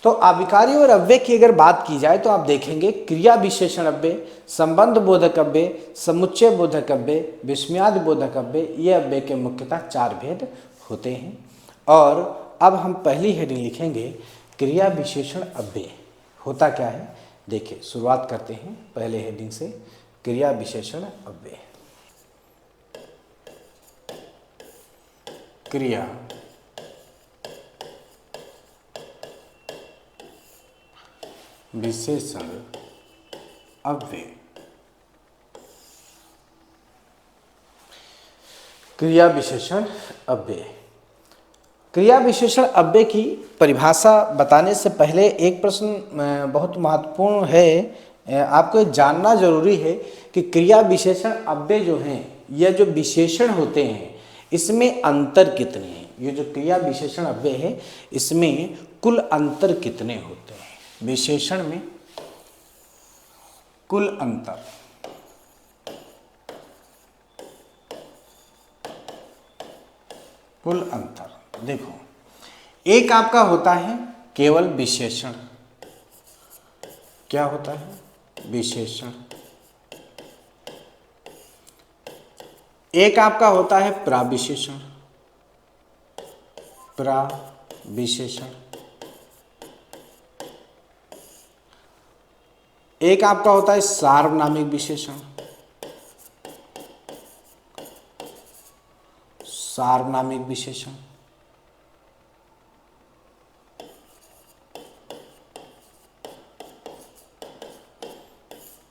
A: तो अविकारी और अव्यय की अगर बात की जाए तो आप देखेंगे क्रिया विशेषण अव्यय, संबंध बोधक अव्यय, समुच्चय बोधक अव्यय, विस्मयाद बोधक अव्यय, ये अव्यय के मुख्यतः 4 भेद होते हैं। और अब हम पहली हेडिंग लिखेंगे क्रिया विशेषण अव्यय होता क्या है। देखिए शुरुआत करते हैं पहले हेडिंग से, क्रिया विशेषण अव्यय। क्रिया विशेषण अव्यय। क्रिया विशेषण अव्यय। क्रिया विशेषण अव्यय की परिभाषा बताने से पहले एक प्रश्न बहुत महत्वपूर्ण है, आपको जानना जरूरी है कि क्रिया विशेषण अव्यय जो हैं, यह जो विशेषण होते हैं इसमें अंतर कितने हैं। ये जो क्रिया विशेषण अव्यय है इसमें कुल अंतर कितने होते हैं। विशेषण में कुल अंतर, कुल अंतर देखो, एक आपका होता है केवल विशेषण। क्या होता है? विशेषण। एक आपका होता है प्राविशेषण, प्राविशेषण। एक आपका होता है सार्वनामिक विशेषण, सार्वनामिक विशेषण।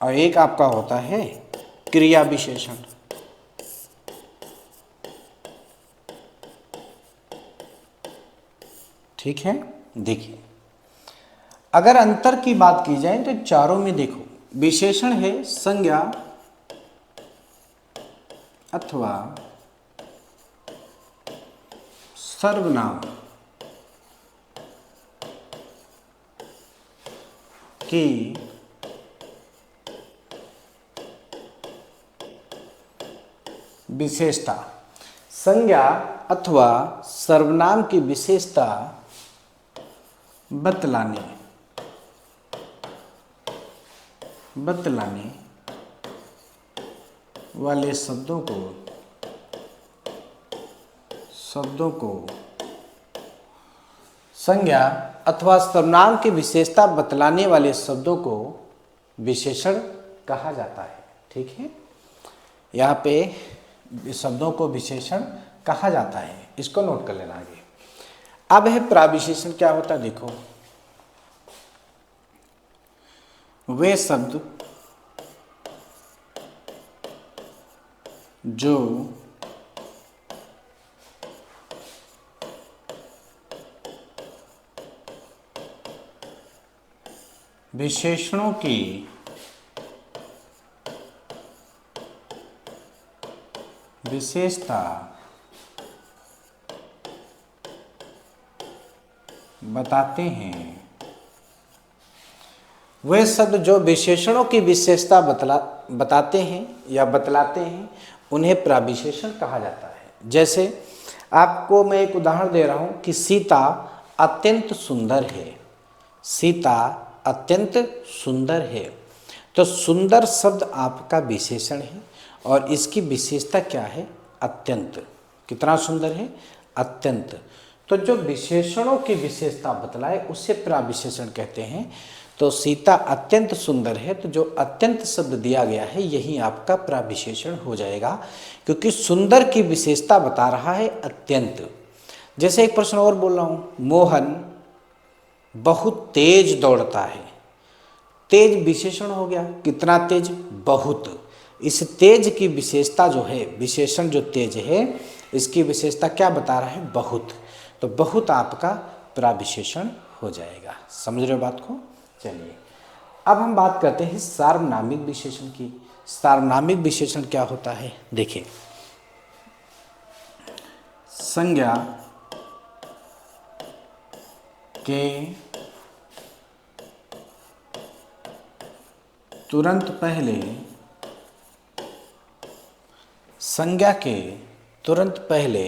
A: और एक आपका होता है क्रिया विशेषण। ठीक है, देखिए अगर अंतर की बात की जाए तो चारों में देखो, विशेषण है संज्ञा अथवा सर्वनाम की विशेषता, संज्ञा अथवा सर्वनाम की विशेषता बतलाने वाले शब्दों को संज्ञा अथवा सर्वनाम की विशेषता बतलाने वाले शब्दों को विशेषण कहा जाता है। ठीक है, यहाँ पे शब्दों को विशेषण कहा जाता है, इसको नोट कर लेना आगे। अब है प्राविशेषण, क्या होता है देखो, वे शब्द जो विशेषणों की विशेषता बताते हैं, वे शब्द जो विशेषणों की विशेषता बताते हैं या बतलाते हैं, उन्हें प्राविशेषण कहा जाता है। जैसे आपको मैं एक उदाहरण दे रहा हूँ कि सीता अत्यंत सुंदर है, सीता अत्यंत सुंदर है। तो सुंदर शब्द आपका विशेषण है और इसकी विशेषता क्या है, अत्यंत। कितना सुंदर है, अत्यंत। तो जो विशेषणों की विशेषता बतलाए उसे प्राविशेषण कहते हैं। तो सीता अत्यंत सुंदर है, तो जो अत्यंत शब्द दिया गया है यही आपका प्राविशेषण हो जाएगा, क्योंकि सुंदर की विशेषता बता रहा है अत्यंत। जैसे एक प्रश्न और बोल रहा हूँ, मोहन बहुत तेज दौड़ता है। तेज विशेषण हो गया, कितना तेज, बहुत। इस तेज की विशेषता जो है, विशेषण जो तेज है इसकी विशेषता क्या बता रहा है, बहुत। तो बहुत आपका प्राविशेषण हो जाएगा। समझ रहे हो बात को। चलिए अब हम बात करते हैं सार्वनामिक विशेषण की। सार्वनामिक विशेषण क्या होता है, देखिए संज्ञा के तुरंत पहले, संज्ञा के तुरंत पहले,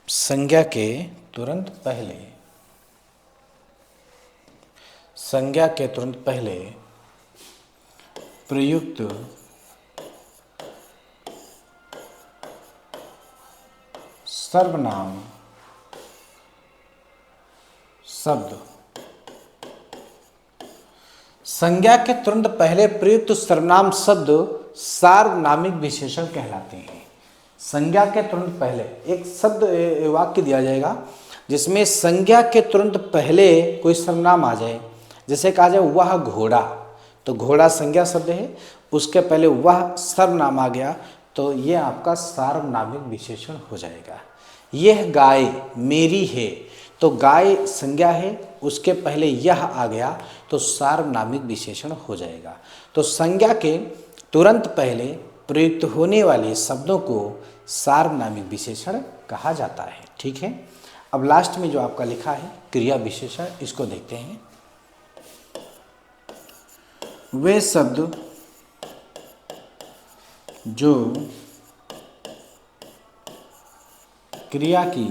A: संज्ञा के तुरंत पहले, संज्ञा के तुरंत पहले प्रयुक्त सर्वनाम शब्द, संज्ञा के तुरंत पहले प्रयुक्त सर्वनाम शब्द सार्वनामिक विशेषण कहलाते हैं। संज्ञा के तुरंत पहले एक शब्द वाक्य दिया जाएगा जिसमें संज्ञा के तुरंत पहले कोई सर्वनाम आ जाए। जैसे कहा जाए वह घोड़ा, तो घोड़ा संज्ञा शब्द है, उसके पहले वह सर्वनाम आ गया तो ये आपका सार्वनामिक विशेषण हो जाएगा। यह गाय मेरी है, तो गाय संज्ञा है, उसके पहले यह आ गया तो सार्वनामिक विशेषण हो जाएगा। तो संज्ञा के तुरंत पहले प्रयुक्त होने वाले शब्दों को सार्वनामिक विशेषण कहा जाता है। ठीक है, अब लास्ट में जो आपका लिखा है क्रिया विशेषण, इसको देखते हैं। वे शब्द जो क्रिया की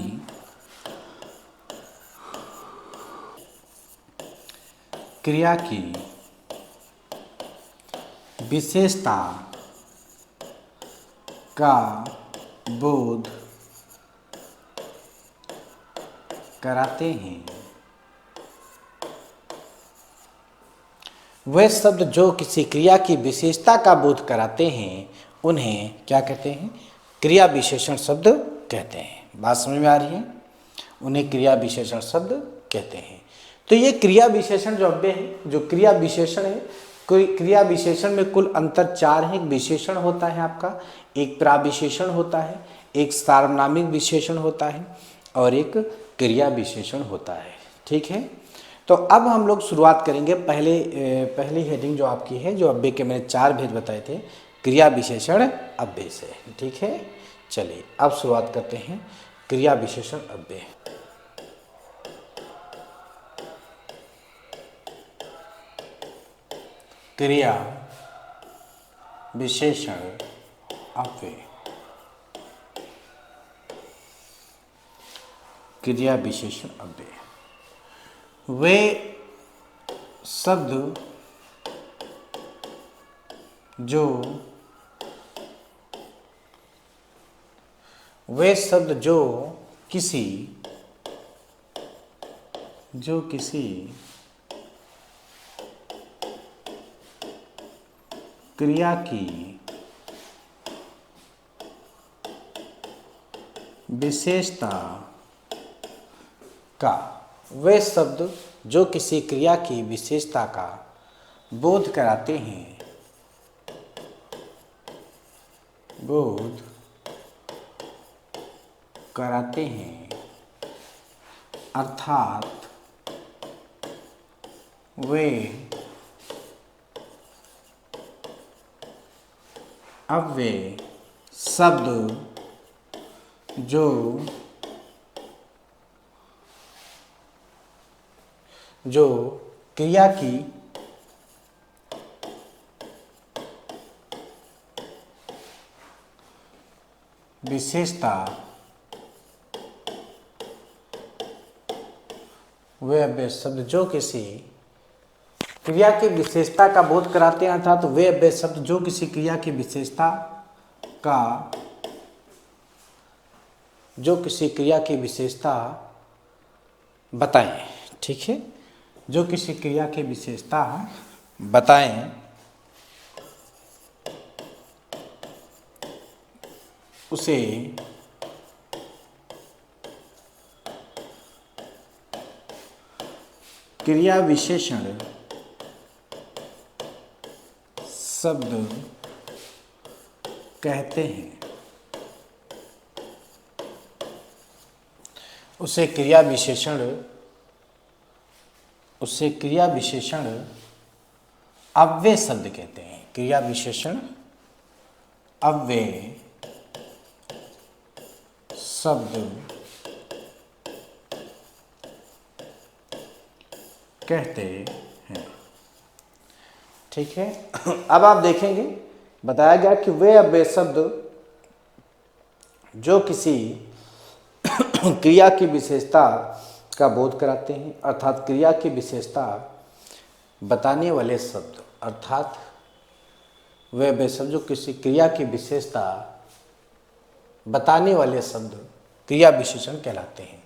A: विशेषता का बोध कराते हैं। वे शब्द जो किसी क्रिया की विशेषता का बोध कराते हैं उन्हें क्या कहते हैं? क्रिया विशेषण शब्द कहते हैं। बात समझ में आ रही है? उन्हें क्रिया विशेषण शब्द कहते हैं। तो ये क्रिया विशेषण जो अव्यय है, जो क्रिया विशेषण है, क्रिया विशेषण में कुल अंतर 4 है। एक विशेषण होता है आपका, एक प्राविशेषण होता है, एक सार्वनामिक विशेषण होता है और एक क्रिया विशेषण होता है। ठीक है, तो अब हम लोग शुरुआत करेंगे पहली हेडिंग जो आपकी है, जो अव्यय के मैंने 4 भेद बताए थे, क्रिया विशेषण अव्यय से। ठीक है, चलिए अब शुरुआत करते हैं क्रिया विशेषण अव्यय। क्रिया विशेषण अव्यय। क्रिया विशेषण अव्यय वे शब्द जो किसी क्रिया की विशेषता का, वे शब्द जो किसी क्रिया की विशेषता का बोध कराते हैं, अर्थात वे अव्यय शब्द जो क्रिया की विशेषता, वे अव्यय शब्द जो किसी क्रिया की विशेषता का बोध कराते हैं, अर्थात वे अव्यय शब्द जो किसी क्रिया की विशेषता का, जो किसी क्रिया की विशेषता बताएं। ठीक है, जो किसी क्रिया की विशेषता बताएं उसे क्रिया विशेषण शब्द कहते हैं। उसे क्रिया विशेषण अव्यय शब्द कहते हैं। क्रिया विशेषण अव्यय शब्द कहते हैं। ठीक है, अब आप देखेंगे बताया गया कि वे अव्यय शब्द जो किसी क्रिया की विशेषता का बोध कराते हैं, अर्थात क्रिया की विशेषता बताने वाले शब्द, अर्थात वे अव्यय शब्द जो किसी क्रिया की विशेषता बताने वाले शब्द क्रिया विशेषण कहलाते हैं।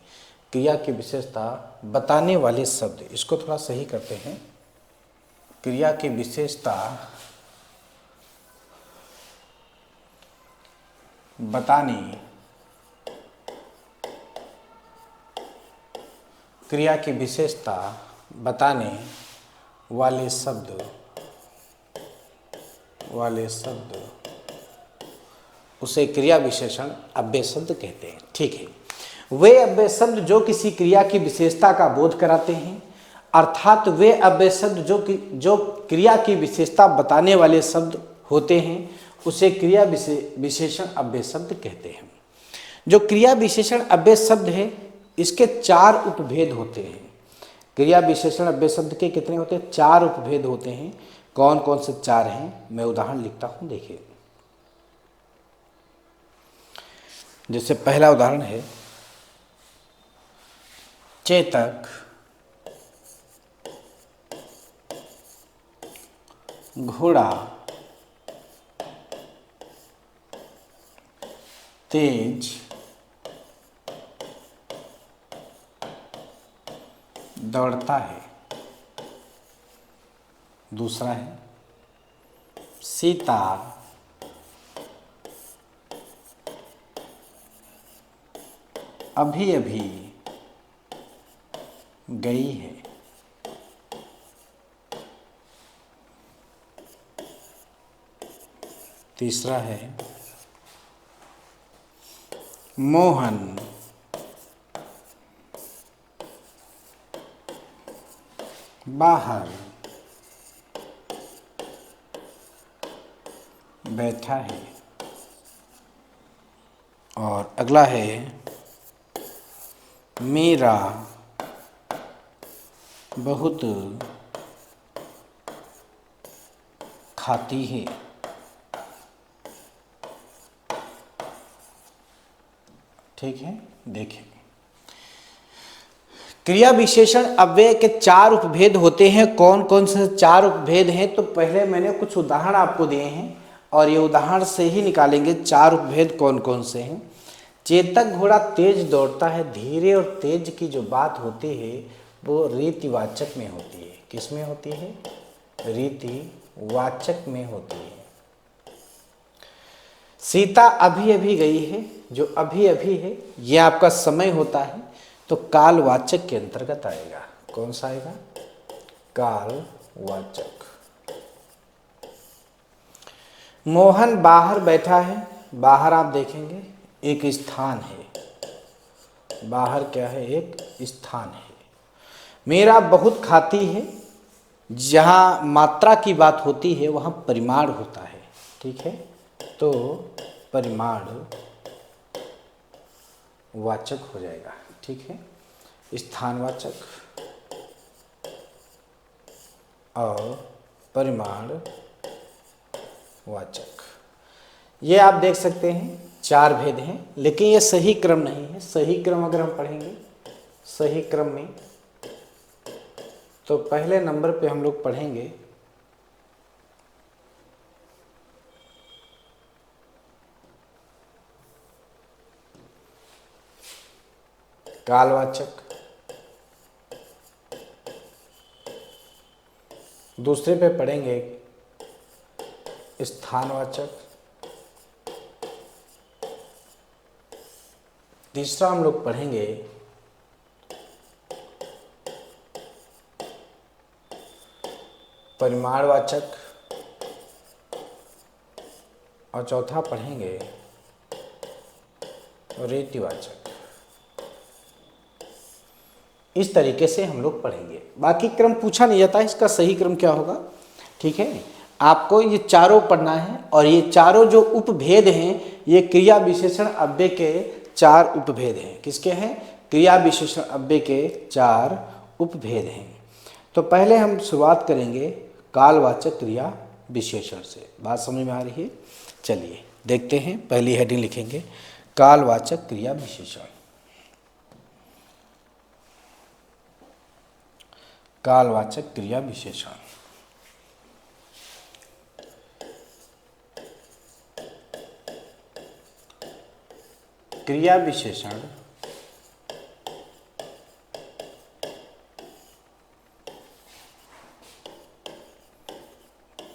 A: क्रिया की विशेषता बताने वाले शब्द, इसको थोड़ा सही करते हैं। क्रिया की विशेषता बताने, क्रिया की विशेषता बताने वाले शब्द उसे क्रिया विशेषण अव्यय शब्द कहते हैं। ठीक है, वे अव्यय शब्द जो किसी क्रिया की विशेषता का बोध कराते हैं, अर्थात वे अव्यय शब्द जो क्रिया की विशेषता बताने वाले शब्द होते हैं, उसे क्रिया विशेषण अव्यय शब्द कहते हैं। जो क्रिया विशेषण अव्यय शब्द है, इसके 4 उपभेद होते हैं। क्रिया विशेषण अव्यय शब्द के कितने होते हैं? 4 उपभेद होते हैं। कौन कौन से 4 हैं, मैं उदाहरण लिखता हूं, देखिए। जैसे पहला उदाहरण है चेतक, घोड़ा, तेज, दौड़ता है। दूसरा है सीता अभी अभी गई है। तीसरा है मोहन बाहर बैठा है। और अगला है मेरा बहुत खाती है। ठीक है, देखिए क्रिया विशेषण अव्यय के चार उपभेद होते हैं। कौन कौन से चार उपभेद हैं? तो पहले मैंने कुछ उदाहरण आपको दिए हैं और ये उदाहरण से ही निकालेंगे चार उपभेद कौन कौन से हैं। चेतक घोड़ा तेज दौड़ता है। धीरे और तेज की जो बात होती है वो रीतिवाचक में होती है। किस में होती है? रीतिवाचक में होती है। सीता अभी अभी गई है, जो अभी अभी है ये आपका समय होता है तो कालवाचक के अंतर्गत आएगा। कौन सा आएगा? कालवाचक। मोहन बाहर बैठा है। बाहर आप देखेंगे एक स्थान है। बाहर क्या है? एक स्थान है। मेरा बहुत खाती है। जहाँ मात्रा की बात होती है वहाँ परिमाण होता है। ठीक है, तो परिमाण वाचक हो जाएगा। ठीक है, स्थानवाचक और परिमाण वाचक, ये आप देख सकते हैं चार भेद हैं, लेकिन ये सही क्रम नहीं है। सही क्रम अगर हम पढ़ेंगे सही क्रम में तो पहले नंबर पे हम लोग पढ़ेंगे कालवाचक, दूसरे पे पढ़ेंगे स्थानवाचक, तीसरा हम लोग पढ़ेंगे परिमाणवाचक और चौथा पढ़ेंगे रीतिवाचक। इस तरीके से हम लोग पढ़ेंगे। बाकी क्रम पूछा नहीं जाता है, इसका सही क्रम क्या होगा। ठीक है, आपको ये चारों पढ़ना है और ये चारों जो उपभेद हैं ये क्रिया विशेषण अव्यय के चार उपभेद हैं। किसके हैं? क्रिया विशेषण अव्यय के चार उपभेद हैं। तो पहले हम शुरुआत करेंगे कालवाचक क्रिया विशेषण से। बात समझ में आ रही है? चलिए देखते हैं। पहली हेडिंग लिखेंगे कालवाचक क्रिया विशेषण। कालवाचक क्रिया विशेषण। क्रिया विशेषण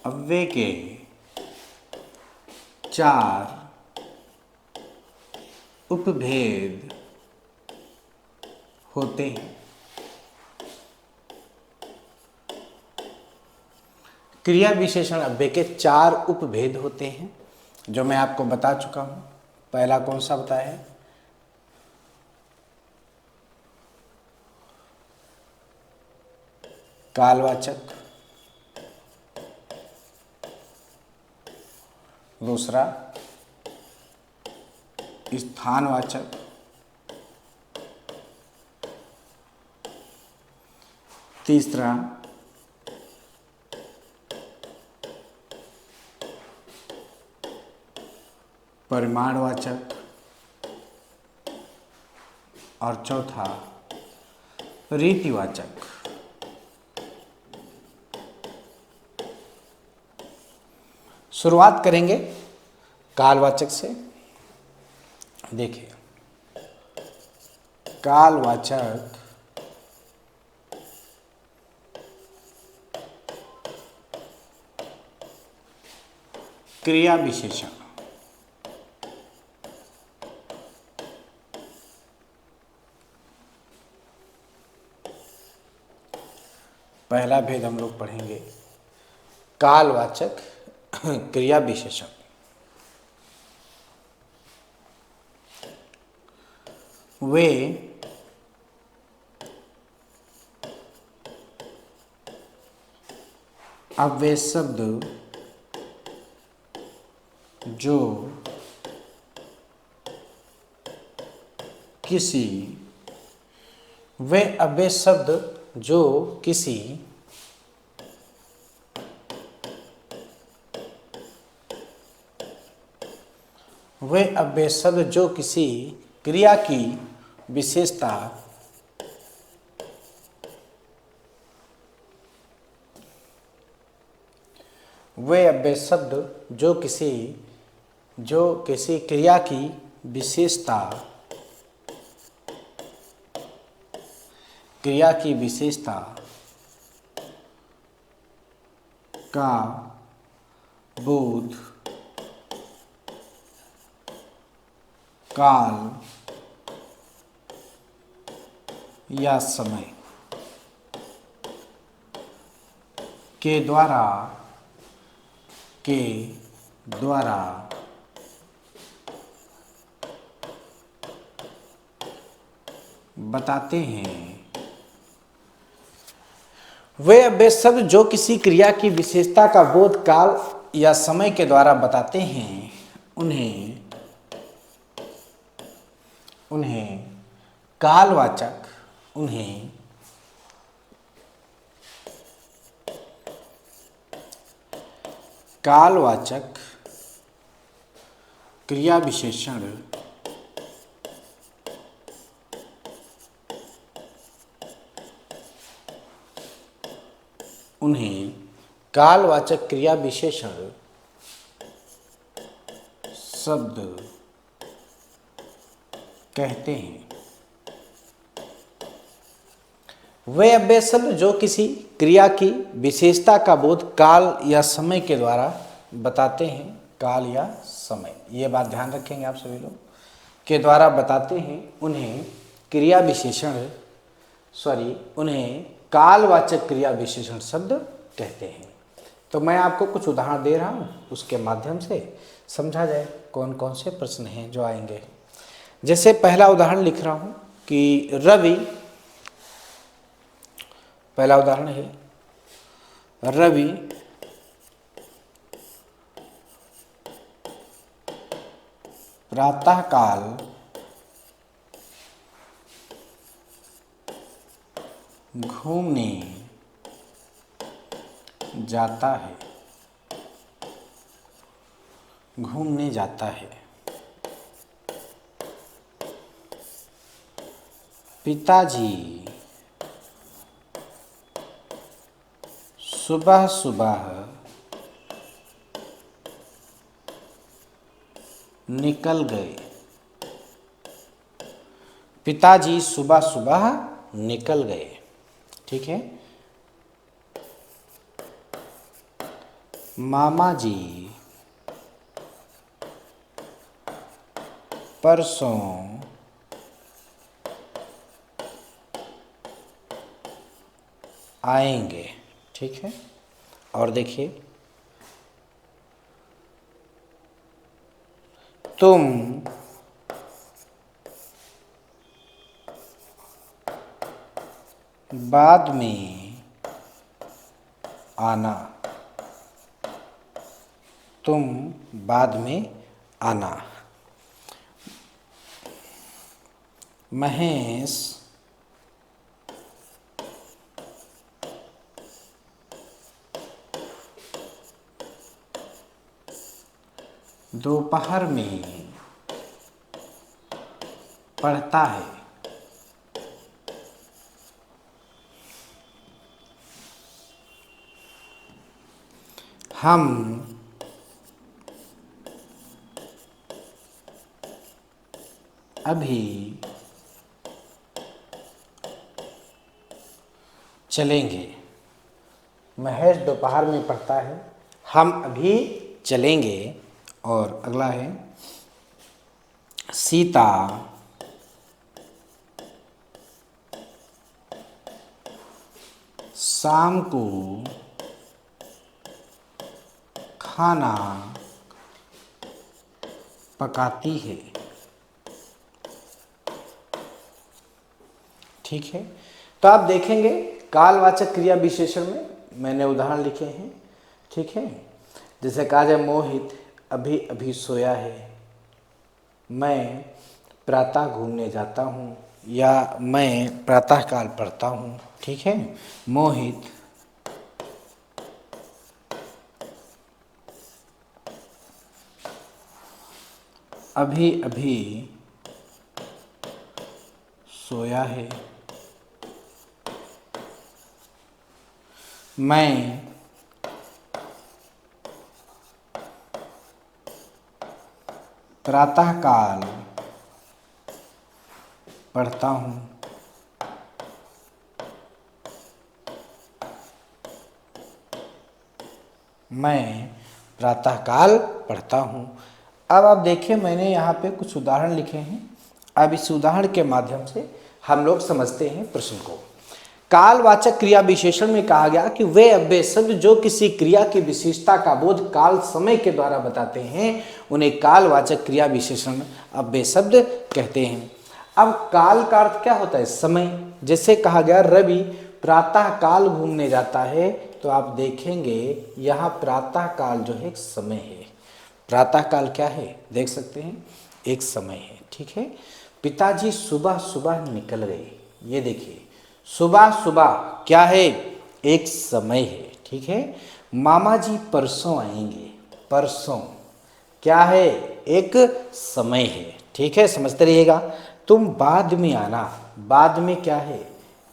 A: अव्यय के चार उपभेद होते हैं। क्रिया विशेषण अव्यय के चार उपभेद होते हैं जो मैं आपको बता चुका हूं। पहला कौन सा बताया है? कालवाचक, दूसरा स्थानवाचक, तीसरा परिमाणवाचक और चौथा रीतिवाचक। शुरुआत करेंगे कालवाचक से। देखिए, कालवाचक क्रिया विशेषण। पहला भेद हम लोग पढ़ेंगे, कालवाचक क्रिया विशेषण। वे अव्यय शब्द जो किसी वे अव्यय शब्द जो किसी वे अव्यय शब्द जो किसी क्रिया की विशेषता वे अव्यय शब्द जो किसी क्रिया की विशेषता का बोध काल या समय के द्वारा बताते हैं। वे अव्यय शब्द जो किसी क्रिया की विशेषता का बोध काल या समय के द्वारा बताते हैं, उन्हें कालवाचक क्रिया विशेषण शब्द कहते हैं। वे अव्यय शब्द जो किसी क्रिया की विशेषता का बोध काल या समय के द्वारा बताते हैं। काल या समय, ये बात ध्यान रखेंगे आप सभी लोग, के द्वारा बताते हैं, उन्हें कालवाचक क्रिया विशेषण शब्द कहते हैं। तो मैं आपको कुछ उदाहरण दे रहा हूँ, उसके माध्यम से समझा जाए कौन कौन से प्रश्न हैं जो आएंगे। जैसे पहला उदाहरण लिख रहा हूँ कि पहला उदाहरण है, रवि प्रातःकाल घूमने जाता है। पिताजी सुबह सुबह निकल गए। पिताजी सुबह सुबह निकल गए। ठीक है। मामा जी परसों आएंगे। ठीक है। और देखिए, तुम बाद में आना। तुम बाद में आना। महेश दोपहर में पढ़ता है। हम अभी चलेंगे। महेश दोपहर में पढ़ता है, हम अभी चलेंगे। और अगला है सीता शाम को खाना पकाती है। ठीक है, तो आप देखेंगे कालवाचक क्रिया विशेषण में मैंने उदाहरण लिखे हैं। ठीक है, जैसे कहा जाए मोहित अभी अभी सोया है, मैं प्रातः घूमने जाता हूँ, या मैं प्रातः काल पढ़ता हूँ। ठीक है, मोहित अभी अभी सोया है, मैं प्रातः काल पढ़ता हूँ। मैं प्रातःकाल पढ़ता हूँ। अब आप देखिए मैंने यहाँ पे कुछ उदाहरण लिखे हैं। अब इस उदाहरण के माध्यम से हम लोग समझते हैं प्रश्न को। कालवाचक क्रिया विशेषण में कहा गया कि वे अव्यय शब्द जो किसी क्रिया की विशेषता का बोध काल समय के द्वारा बताते हैं उन्हें कालवाचक क्रिया विशेषण अव्यय शब्द कहते हैं। अब काल का अर्थ क्या होता है? समय। जैसे कहा गया रवि प्रातः काल घूमने जाता है, तो आप देखेंगे यहाँ प्रातः काल जो है एक समय है। प्रातः काल क्या है देख सकते हैं, एक समय है। ठीक है, पिताजी सुबह सुबह निकल गए, ये देखिए सुबह सुबह क्या है, एक समय है। ठीक है, मामा जी परसों आएंगे, परसों क्या है, एक समय है। ठीक है, समझते रहिएगा। तुम बाद में आना, बाद में क्या है,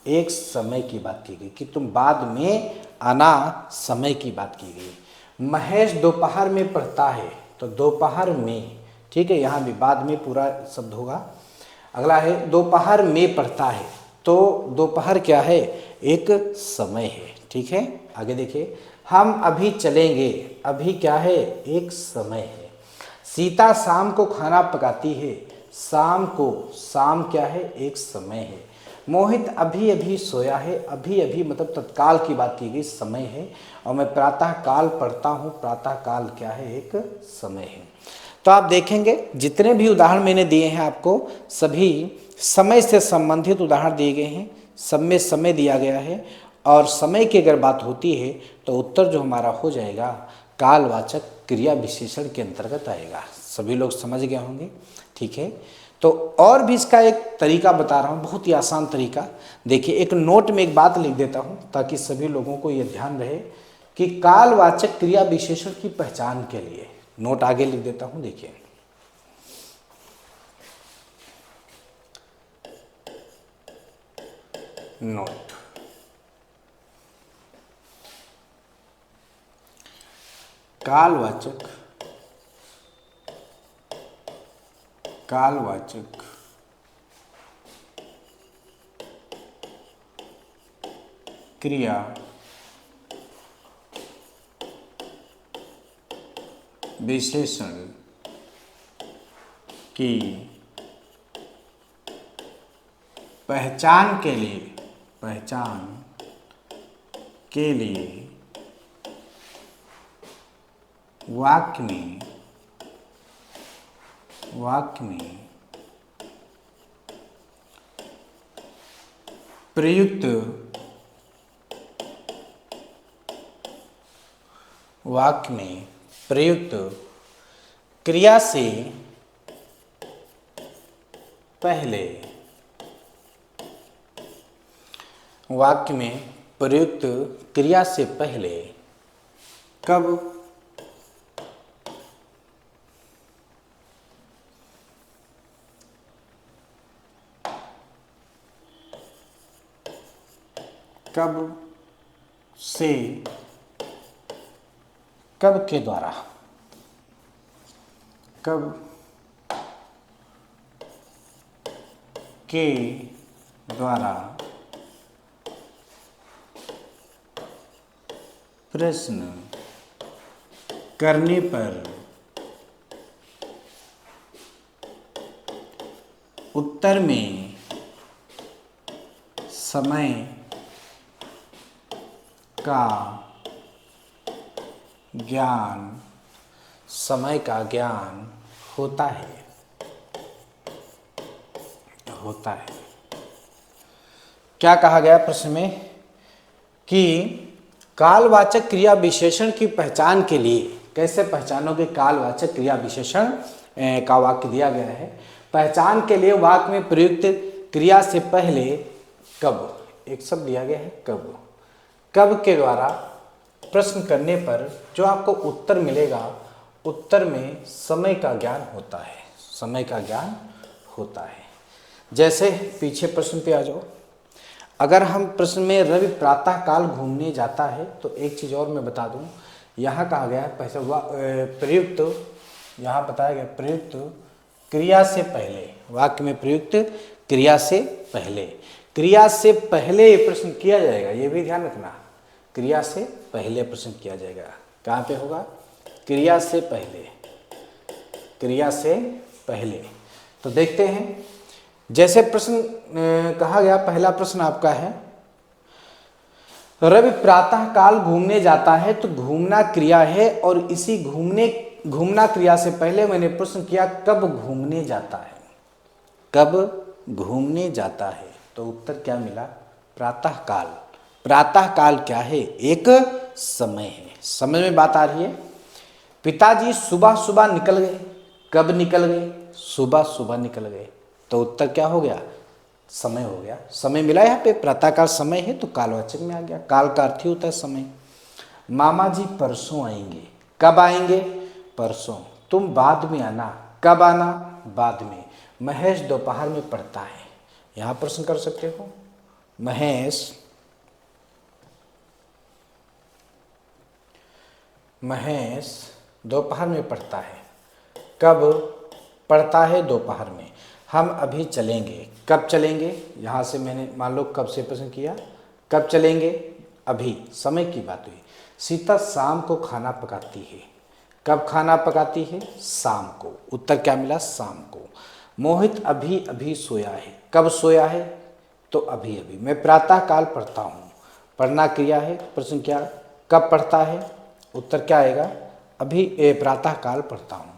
A: एक समय की बात की गई कि तुम बाद में आना, समय की बात की गई। महेश दोपहर में पढ़ता है, तो दोपहर में, ठीक है, यहाँ भी बाद में पूरा शब्द होगा। अगला है दोपहर में पढ़ता है, तो दोपहर क्या है, एक समय है। ठीक है, आगे देखिए हम अभी चलेंगे, अभी क्या है, एक समय है। सीता शाम को खाना पकाती है, शाम को, शाम क्या है, एक समय है। मोहित अभी अभी सोया है, अभी अभी मतलब तत्काल की बात की गई, समय है। और मैं प्रातः काल पढ़ता हूँ, प्रातः काल क्या है, एक समय है। तो आप देखेंगे जितने भी उदाहरण मैंने दिए हैं आपको, सभी समय से संबंधित उदाहरण दिए गए हैं, सब में समय दिया गया है। और समय की अगर बात होती है तो उत्तर जो हमारा हो जाएगा कालवाचक क्रिया विशेषण के अंतर्गत आएगा। सभी लोग समझ गए होंगे। ठीक है, तो और भी इसका एक तरीका बता रहा हूँ, बहुत ही आसान तरीका। देखिए एक नोट में एक बात लिख देता हूँ ताकि सभी लोगों को ये ध्यान रहे कि कालवाचक क्रिया विशेषण की पहचान के लिए नोट आगे लिख देता हूँ। देखिए नोट, कालवाचक क्रिया विशेषण की पहचान के लिए वाक्य में प्रयुक्त क्रिया से पहले, वाक्य में प्रयुक्त क्रिया से पहले कब से, कब के द्वारा, कब के द्वारा प्रश्न करने पर उत्तर में समय का ज्ञान होता है। क्या कहा गया प्रश्न में कि कालवाचक क्रिया विशेषण की पहचान के लिए कैसे पहचानोगे? कालवाचक क्रिया विशेषण का वाक्य दिया गया है। पहचान के लिए वाक्य में प्रयुक्त क्रिया से पहले कब, एक शब्द दिया गया है कब के द्वारा प्रश्न करने पर जो आपको उत्तर मिलेगा, उत्तर में समय का ज्ञान होता है। जैसे पीछे प्रश्न पे आ जाओ। अगर हम प्रश्न में रवि प्रातः काल घूमने जाता है, तो एक चीज़ और मैं बता दूं, यहाँ कहा गया है प्रयुक्त, यहाँ बताया गया प्रयुक्त क्रिया से पहले, वाक्य में प्रयुक्त क्रिया से पहले प्रश्न किया जाएगा। ये भी ध्यान रखना, क्रिया से पहले प्रश्न किया जाएगा। कहाँ पे होगा? क्रिया से पहले। तो देखते हैं, जैसे प्रश्न कहा गया, पहला प्रश्न आपका है रवि प्रातः काल घूमने जाता है, तो घूमना क्रिया है और इसी घूमना क्रिया से पहले मैंने प्रश्न किया कब घूमने जाता है, तो उत्तर क्या मिला? प्रातः काल क्या है? एक समय है। समझ में बात आ रही है? पिताजी सुबह निकल गए। कब निकल गए? सुबह निकल गए। तो उत्तर क्या हो गया? समय हो गया। समय मिला यहाँ पे, प्रातःकाल समय है तो कालवाचक में आ गया। काल का अर्थ ही होता है समय। मामा जी परसों आएंगे। कब आएंगे? परसों। तुम बाद में आना। कब आना? बाद में। महेश दोपहर में पढ़ता है। यहाँ प्रश्न कर सकते हो, महेश दोपहर में पढ़ता है। कब पढ़ता है? दोपहर में। हम अभी चलेंगे। कब चलेंगे? यहाँ से मैंने मान लो कब से प्रश्न किया, कब चलेंगे? अभी। समय की बात हुई। सीता शाम को खाना पकाती है। कब खाना पकाती है? शाम को। उत्तर क्या मिला? शाम को। मोहित अभी सोया है। कब सोया है? तो अभी। मैं प्रातः काल पढ़ता हूँ। पढ़ना क्रिया है। प्रश्न क्या? कब पढ़ता है? उत्तर क्या आएगा? अभी प्रातः काल पढ़ता हूँ।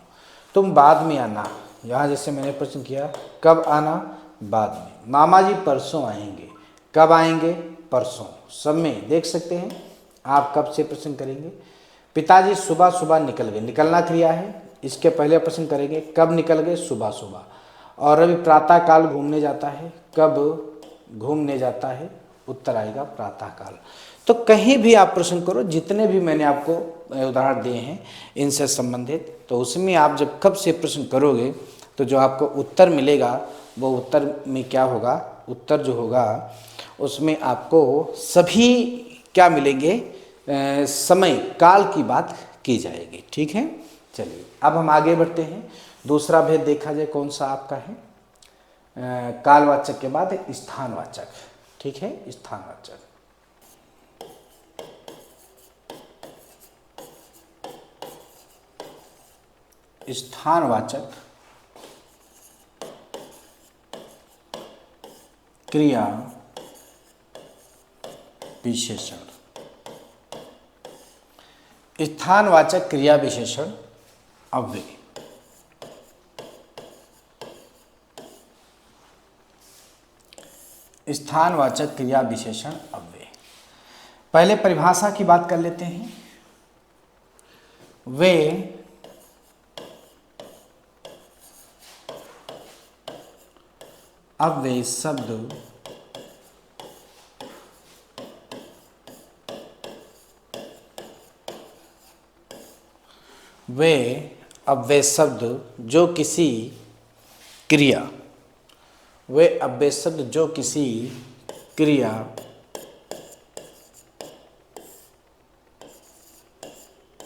A: तुम बाद में आना। यहाँ जैसे मैंने प्रश्न किया कब आना? बाद में। मामा जी परसों आएंगे। कब आएंगे? परसों। सब में देख सकते हैं आप कब से प्रश्न करेंगे। पिताजी सुबह निकल गए। निकलना क्रिया है, इसके पहले प्रश्न करेंगे कब निकल गए? सुबह। और अभी प्रातः काल घूमने जाता है। कब घूमने जाता है? उत्तर आएगा प्रातः काल। तो कहीं भी आप प्रश्न करो, जितने भी मैंने आपको उदाहरण दिए हैं इनसे संबंधित, तो उसमें आप जब कब से प्रश्न करोगे तो जो आपको उत्तर मिलेगा वो उत्तर में क्या होगा? उत्तर जो होगा उसमें आपको सभी क्या मिलेंगे? समय काल की बात की जाएगी। ठीक है, चलिए अब हम आगे बढ़ते हैं। दूसरा भेद देखा जाए कौन सा आपका है। कालवाचक के बाद स्थानवाचक। ठीक है, स्थानवाचक। स्थानवाचक क्रिया विशेषण। स्थानवाचक क्रिया विशेषण अव्यय। स्थानवाचक क्रिया विशेषण अव्यय। पहले परिभाषा की बात कर लेते हैं। वे अव्यय शब्द जो किसी क्रिया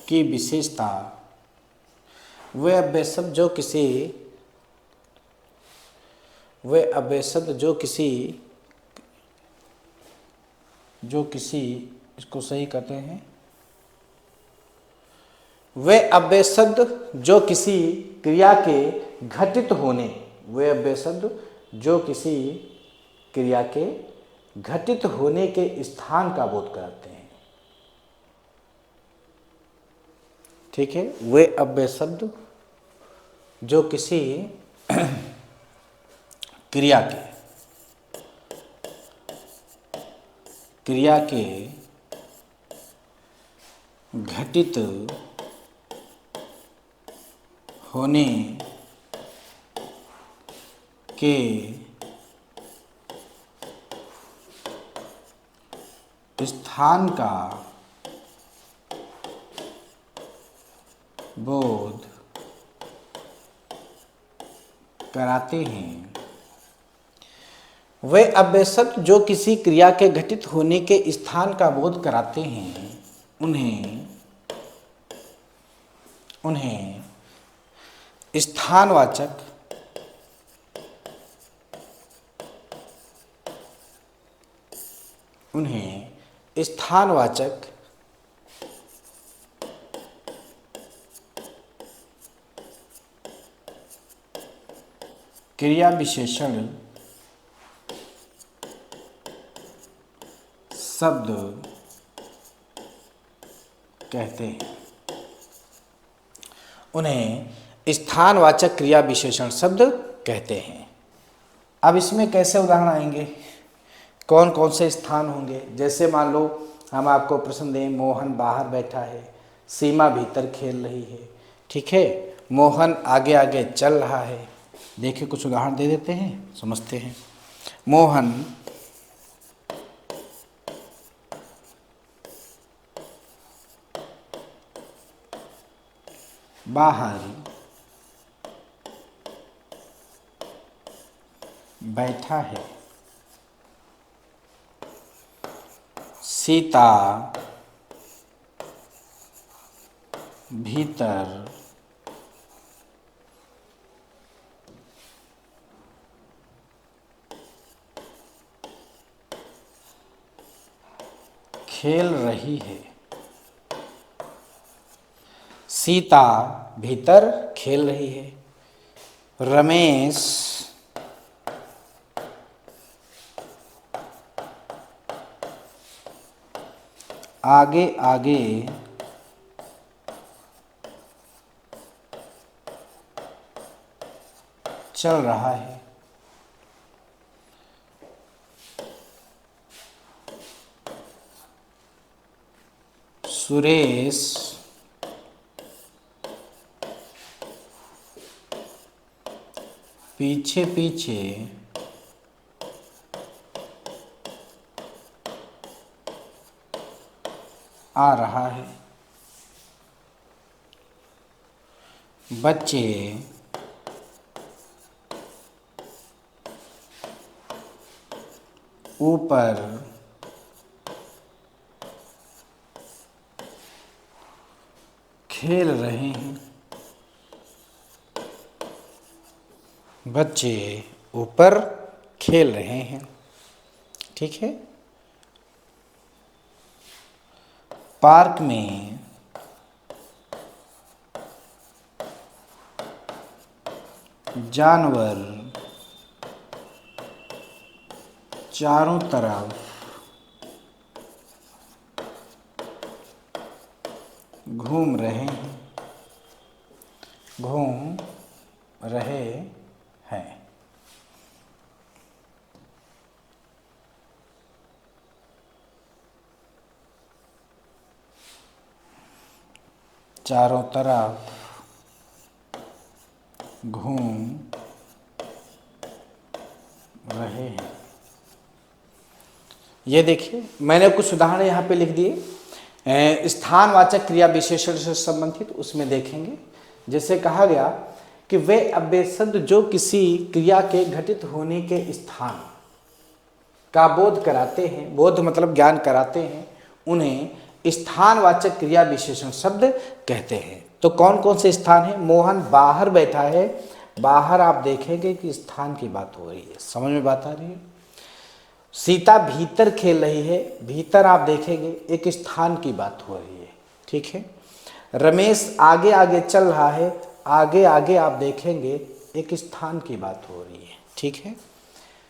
A: की विशेषता, वे अव्यय शब्द जो किसी वे अव्यय शब्द जो किसी इसको सही कहते हैं, वे अव्यय शब्द जो किसी क्रिया के घटित होने, वे अव्यय शब्द जो किसी क्रिया के घटित होने के स्थान का बोध कराते हैं। ठीक है, वे अव्यय शब्द जो किसी क्रिया के घटित होने के स्थान का बोध कराते हैं। वे अव्यय शब्द जो किसी क्रिया के घटित होने के स्थान का बोध कराते हैं, उन्हें स्थानवाचक क्रिया विशेषण शब्द कहते हैं। उन्हें स्थानवाचक क्रिया विशेषण शब्द कहते हैं। अब इसमें कैसे उदाहरण आएंगे, कौन कौन से स्थान होंगे? जैसे मान लो हम आपको प्रश्न दें, मोहन बाहर बैठा है, सीमा भीतर खेल रही है। ठीक है, मोहन आगे आगे चल रहा है। देखिए कुछ उदाहरण दे देते हैं, समझते हैं। मोहन बाहर बैठा है, सीता भीतर खेल रही है। सीता भीतर खेल रही है। रमेश आगे आगे चल रहा है। सुरेश पीछे पीछे आ रहा है। बच्चे ऊपर खेल रहे हैं। बच्चे ऊपर खेल रहे हैं। ठीक है, पार्क में जानवर चारों तरफ घूम रहे हैं। चारों तरफ घूम रहे हैं। ये देखिए मैंने कुछ उदाहरण यहाँ पे लिख दिए स्थानवाचक क्रिया विशेषण से संबंधित, उसमें देखेंगे। जैसे कहा गया कि वे अव्यय शब्द जो किसी क्रिया के घटित होने के स्थान का बोध कराते हैं, बोध मतलब ज्ञान कराते हैं, उन्हें स्थानवाचक क्रिया विशेषण शब्द कहते हैं। तो कौन कौन से स्थान हैं? मोहन बाहर बैठा है, बाहर आप देखेंगे कि स्थान की बात हो रही है। समझ में बात आ रही है? सीता भीतर खेल रही है, भीतर आप देखेंगे एक स्थान की बात हो रही है। ठीक है। रमेश आगे आगे चल रहा है, आगे आगे आप देखेंगे एक स्थान की बात हो रही है। ठीक है।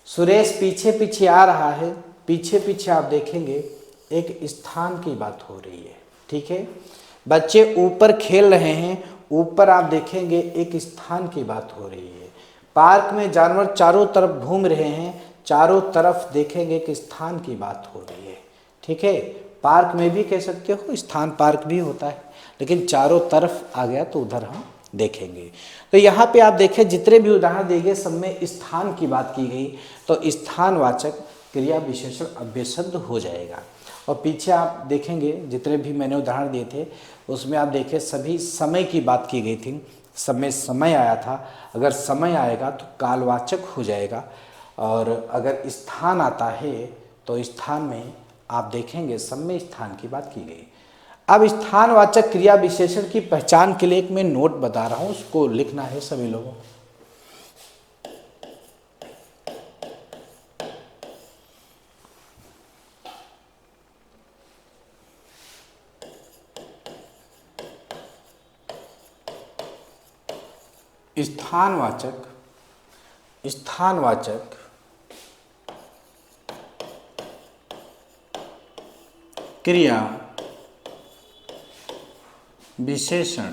A: सुरेश पीछे पीछे आ रहा है, पीछे पीछे आप देखेंगे एक स्थान की बात हो रही है। ठीक है। बच्चे ऊपर खेल रहे हैं, ऊपर आप देखेंगे एक स्थान की बात हो रही है। पार्क में जानवर चारों तरफ घूम रहे हैं, चारों तरफ देखेंगे कि स्थान की बात हो रही है। ठीक है। पार्क में भी कह सकते हो, स्थान पार्क भी होता है, लेकिन चारों तरफ आ गया तो उधर हम देखेंगे। तो यहाँ पे आप देखें जितने भी उदाहरण दिए गए सब में स्थान की बात की गई, तो स्थानवाचक क्रिया विशेषण अव्यय शब्द हो जाएगा। और पीछे आप देखेंगे जितने भी मैंने उदाहरण दिए थे उसमें आप देखें सभी समय की बात की गई थी, सब में समय आया था। अगर समय आएगा तो कालवाचक हो जाएगा, और अगर स्थान आता है तो स्थान में आप देखेंगे सब में स्थान की बात की गई। अब स्थानवाचक क्रिया विशेषण की पहचान के लिए एक मैं नोट बता रहा हूं, उसको लिखना है सभी लोगों। स्थानवाचक क्रिया विशेषण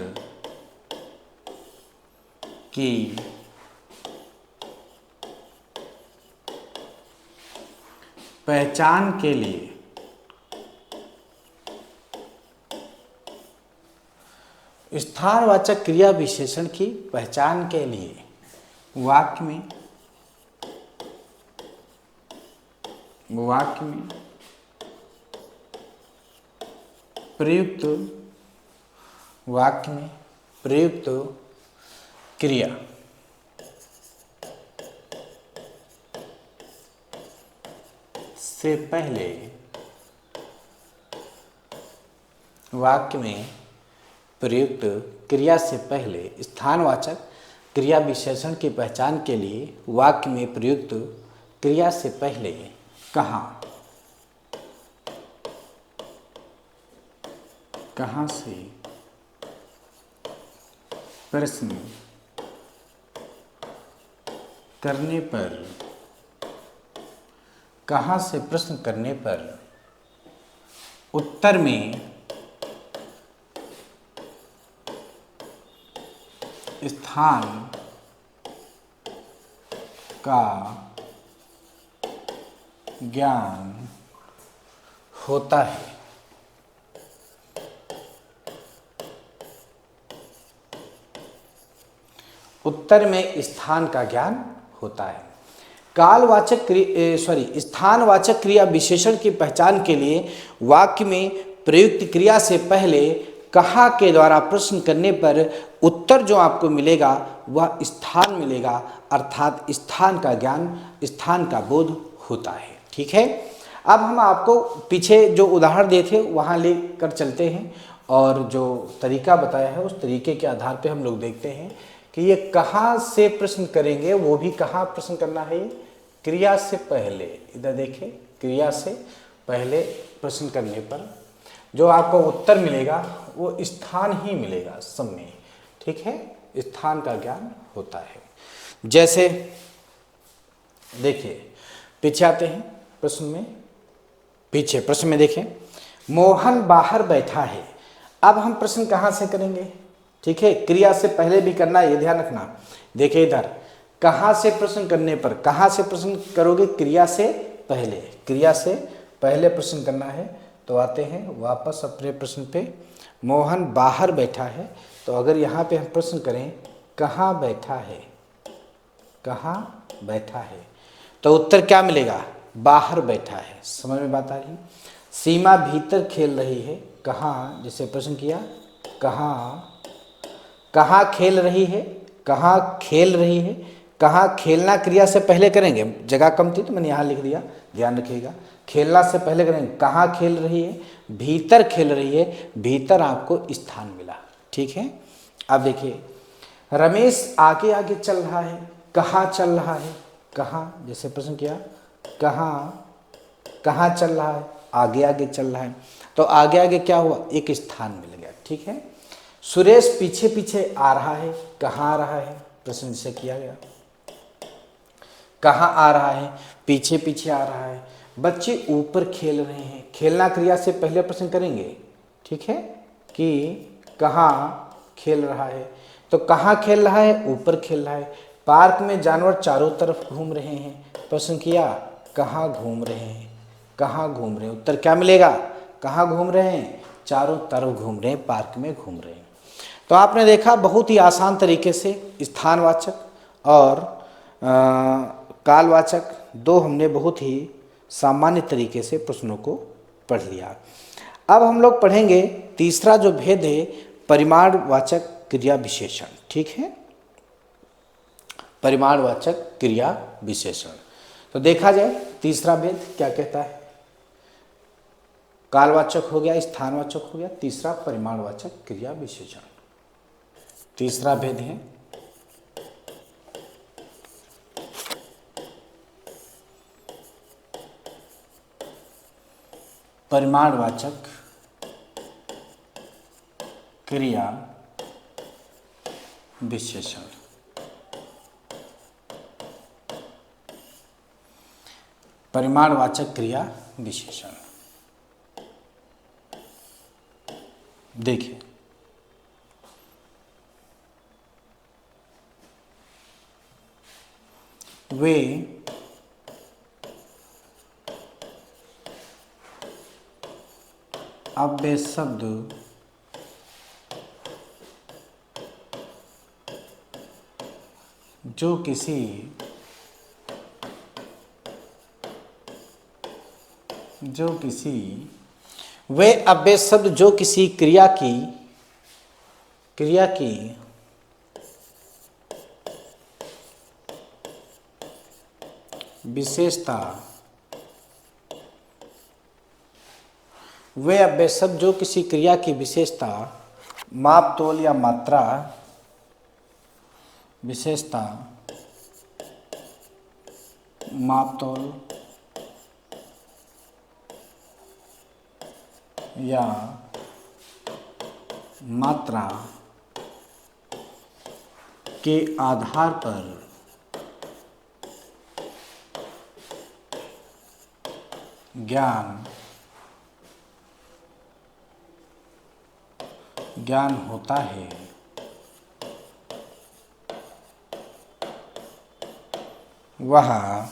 A: की पहचान के लिए स्थानवाचक क्रिया विशेषण की पहचान के लिए वाक्य में प्रयुक्त क्रिया से पहले वाक्य में प्रयुक्त क्रिया से पहले स्थानवाचक क्रिया विशेषण की पहचान के लिए वाक्य में प्रयुक्त क्रिया से पहले कहाँ से प्रश्न करने पर उत्तर में स्थान का ज्ञान होता है। उत्तर में स्थान का ज्ञान होता है। स्थानवाचक क्रिया विशेषण की पहचान के लिए वाक्य में प्रयुक्त क्रिया से पहले कहाँ के द्वारा प्रश्न करने पर उत्तर जो आपको मिलेगा वह स्थान मिलेगा, अर्थात स्थान का ज्ञान, स्थान का बोध होता है। ठीक है। अब हम आपको पीछे जो उदाहरण दिए थे वहाँ लेकर चलते हैं, और जो तरीका बताया है उस तरीके के आधार पे हम लोग देखते हैं कि ये कहाँ से प्रश्न करेंगे। वो भी कहाँ प्रश्न करना है, क्रिया से पहले। इधर देखें, क्रिया से पहले प्रश्न करने पर जो आपको उत्तर मिलेगा वो स्थान ही मिलेगा सब में। ठीक है। स्थान का ज्ञान होता है। जैसे देखिए पीछे आते हैं प्रश्न में, पीछे प्रश्न में देखें, मोहन बाहर बैठा है। अब हम प्रश्न कहाँ से करेंगे? ठीक है, क्रिया से पहले भी करना है, ये ध्यान रखना। देखिए इधर कहाँ से प्रश्न करने पर, कहाँ से प्रश्न करोगे? क्रिया से पहले, क्रिया से पहले प्रश्न करना है। तो आते हैं वापस अपने प्रश्न पे, मोहन बाहर बैठा है। तो अगर यहाँ पे हम प्रश्न करें कहाँ बैठा है, कहाँ बैठा है, तो उत्तर क्या मिलेगा? बाहर बैठा है। समझ में बात आ रही? सीमा भीतर खेल रही है। कहाँ, जैसे प्रश्न किया कहाँ, कहाँ खेल रही है, कहाँ खेल रही है। कहाँ खेलना क्रिया से पहले करेंगे, जगह कम थी तो मैंने यहाँ लिख दिया, ध्यान रखिएगा। खेलना से पहले करेंगे कहाँ खेल रही है, भीतर खेल रही है, भीतर आपको स्थान मिला। ठीक है। अब देखिए रमेश आगे आगे चल रहा है, कहाँ चल रहा है, कहाँ, जैसे प्रश्न किया कहाँ, कहाँ चल रहा है, आगे आगे चल रहा है, तो आगे आगे क्या हुआ, एक स्थान मिल गया, ठीक है। सुरेश पीछे पीछे आ रहा है, कहाँ आ रहा है, प्रश्न जिसे किया गया, कहाँ आ रहा है, पीछे पीछे आ रहा है। बच्चे ऊपर खेल रहे हैं, खेलना क्रिया से पहले प्रश्न करेंगे, ठीक है, कि कहाँ खेल रहा है, तो कहाँ खेल रहा है, ऊपर खेल रहा है। पार्क में जानवर चारों तरफ घूम रहे हैं, प्रश्न किया कहाँ घूम रहे हैं, कहाँ घूम रहे हैं, उत्तर क्या मिलेगा, कहाँ घूम रहे हैं, चारों तरफ घूम रहे हैं, पार्क में घूम रहे हैं। तो आपने देखा बहुत ही आसान तरीके से स्थानवाचक और कालवाचक दो हमने बहुत ही सामान्य तरीके से प्रश्नों को पढ़ लिया। अब हम लोग पढ़ेंगे तीसरा जो भेद है, परिमाणवाचक क्रिया विशेषण, ठीक है, परिमाणवाचक क्रिया विशेषण। तो देखा जाए तीसरा भेद क्या कहता है, कालवाचक हो गया, स्थानवाचक हो गया, तीसरा परिमाणवाचक क्रिया विशेषण। तीसरा भेद है परिमाणवाचक क्रिया विशेषण। परिमाणवाचक क्रिया विशेषण देखिए, वे अव्यय शब्द जो किसी वे अव्यय शब्द जो किसी क्रिया की विशेषता, वे अव्यय शब्द जो किसी क्रिया की विशेषता, माप तोल या मात्रा, विशेषता, माप तोल या मात्रा के आधार पर ज्ञान होता है, वहाँ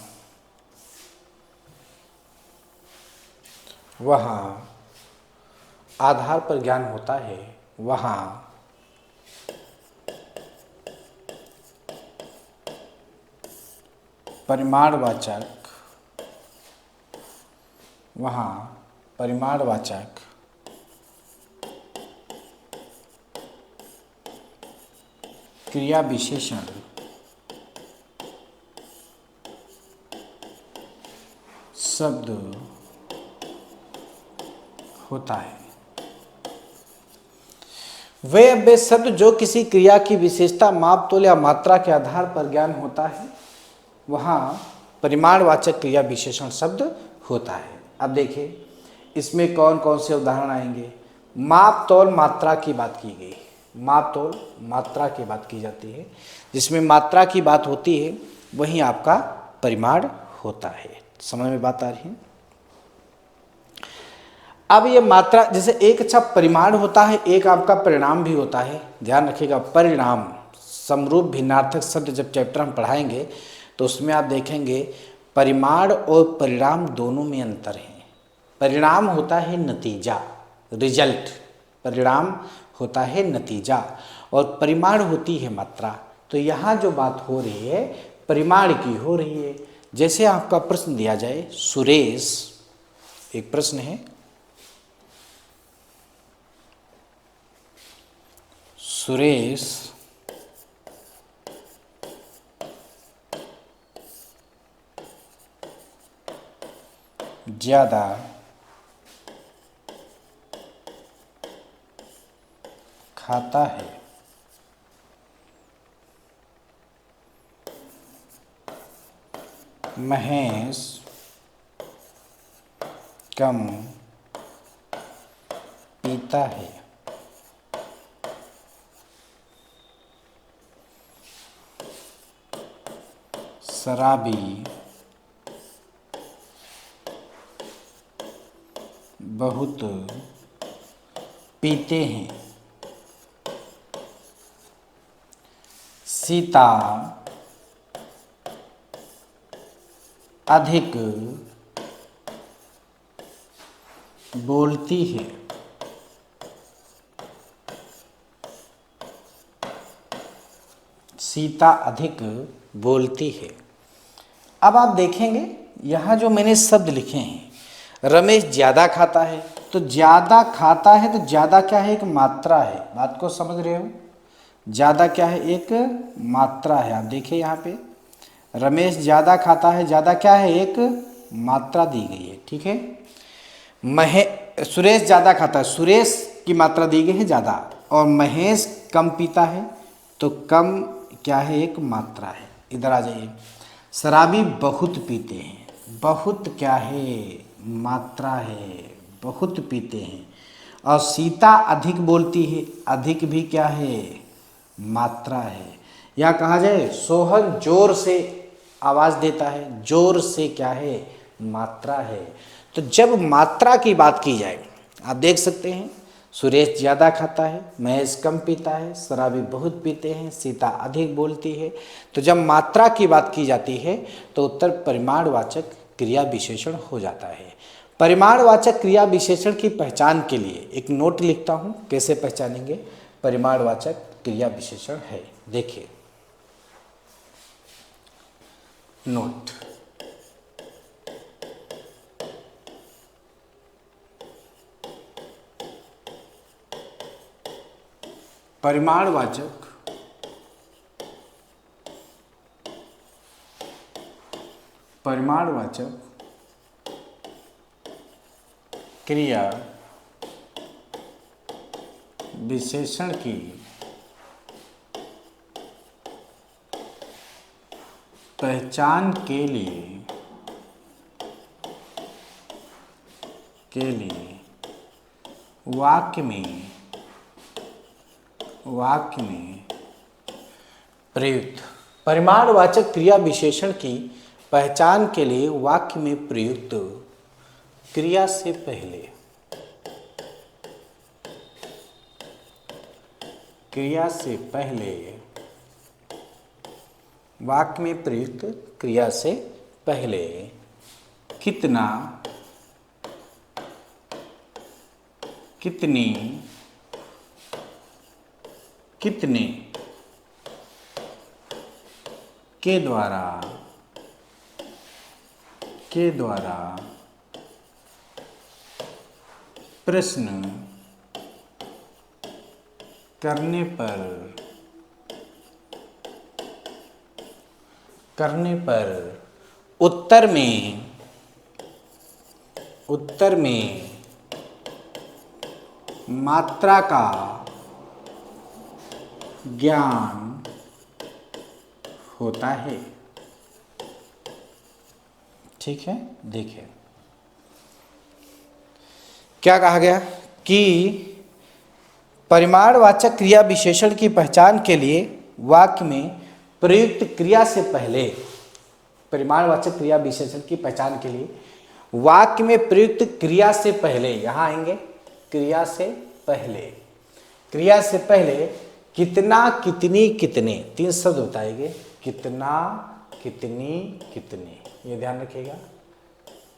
A: आधार पर ज्ञान होता है, वहाँ परिमाणवाचक क्रिया विशेषण शब्द होता है। वे अव्यय शब्द जो किसी क्रिया की विशेषता, माप तोल या मात्रा के आधार पर ज्ञान होता है, वहाँ परिमाणवाचक क्रिया विशेषण शब्द होता है। अब देखिए इसमें कौन कौन से उदाहरण आएंगे। माप तोल मात्रा की बात की गई, माप तोल मात्रा की बात की जाती है, जिसमें मात्रा की बात होती है वहीं आपका परिमाण होता है। समझ में बात आ रही है। अब ये मात्रा, जैसे एक अच्छा परिमाण होता है, एक आपका परिणाम भी होता है। ध्यान रखिएगा, परिणाम समरूप भिन्नार्थक शब्द जब चैप्टर हम पढ़ाएंगे तो उसमें आप देखेंगे परिमाण और परिणाम दोनों में अंतर है। परिणाम होता है नतीजा, रिजल्ट, परिणाम होता है नतीजा, और परिमाण होती है मात्रा। तो यहाँ जो बात हो रही है परिमाण की हो रही है। जैसे आपका प्रश्न दिया जाए, सुरेश, एक प्रश्न है, सुरेश ज़्यादा खाता है, महेश कम पीता है। शराबी बहुत पीते हैं। सीता अधिक बोलती है। सीता अधिक बोलती है। अब आप देखेंगे यहाँ जो मैंने शब्द लिखे हैं, रमेश ज़्यादा खाता है, तो ज़्यादा खाता है तो ज़्यादा क्या है, एक मात्रा है। बात को समझ रहे हो? ज़्यादा क्या है, एक मात्रा है। आप देखिए यहाँ पे रमेश ज़्यादा खाता है, ज़्यादा क्या है, एक मात्रा दी गई है। ठीक है। सुरेश ज़्यादा खाता है, सुरेश की मात्रा दी गई है ज़्यादा, और महेश कम पीता है तो कम क्या है, एक मात्रा है। इधर आ जाइए। शराबी बहुत पीते हैं, बहुत क्या है, मात्रा है, बहुत पीते हैं। और सीता अधिक बोलती है, अधिक भी क्या है, मात्रा है। या कहा जाए सोहन जोर से आवाज़ देता है, जोर से क्या है, मात्रा है। तो जब मात्रा की बात की जाए, आप देख सकते हैं सुरेश ज़्यादा खाता है, महेश कम पीता है, शराबी बहुत पीते हैं, सीता अधिक बोलती है। तो जब मात्रा की बात की जाती है तो उत्तर परिमाणवाचक क्रिया विशेषण हो जाता है। परिमाणवाचक क्रिया विशेषण की पहचान के लिए एक नोट लिखता हूँ, कैसे पहचानेंगे परिमाणवाचक क्रिया विशेषण है। देखिए नोट, परिमाणवाचक क्रिया विशेषण की पहचान के लिए वाक्य में प्रयुक्त, परिमाणवाचक क्रिया विशेषण की पहचान के लिए वाक्य में प्रयुक्त क्रिया से पहले वाक्य में प्रयुक्त क्रिया से पहले कितना, कितनी, कितने के द्वारा प्रश्न करने पर उत्तर में मात्रा का ज्ञान होता है। ठीक है। देखिए क्या कहा गया कि परिमाणवाचक क्रिया विशेषण की पहचान के लिए वाक्य में प्रयुक्त क्रिया से पहले, परिमाणवाचक क्रिया विशेषण की पहचान के लिए वाक्य में प्रयुक्त क्रिया से पहले, यहां आएंगे क्रिया से पहले कितना, कितनी, कितने, तीन शब्द बताएंगे। कितना, कितनी, कितने, ये ध्यान रखिएगा।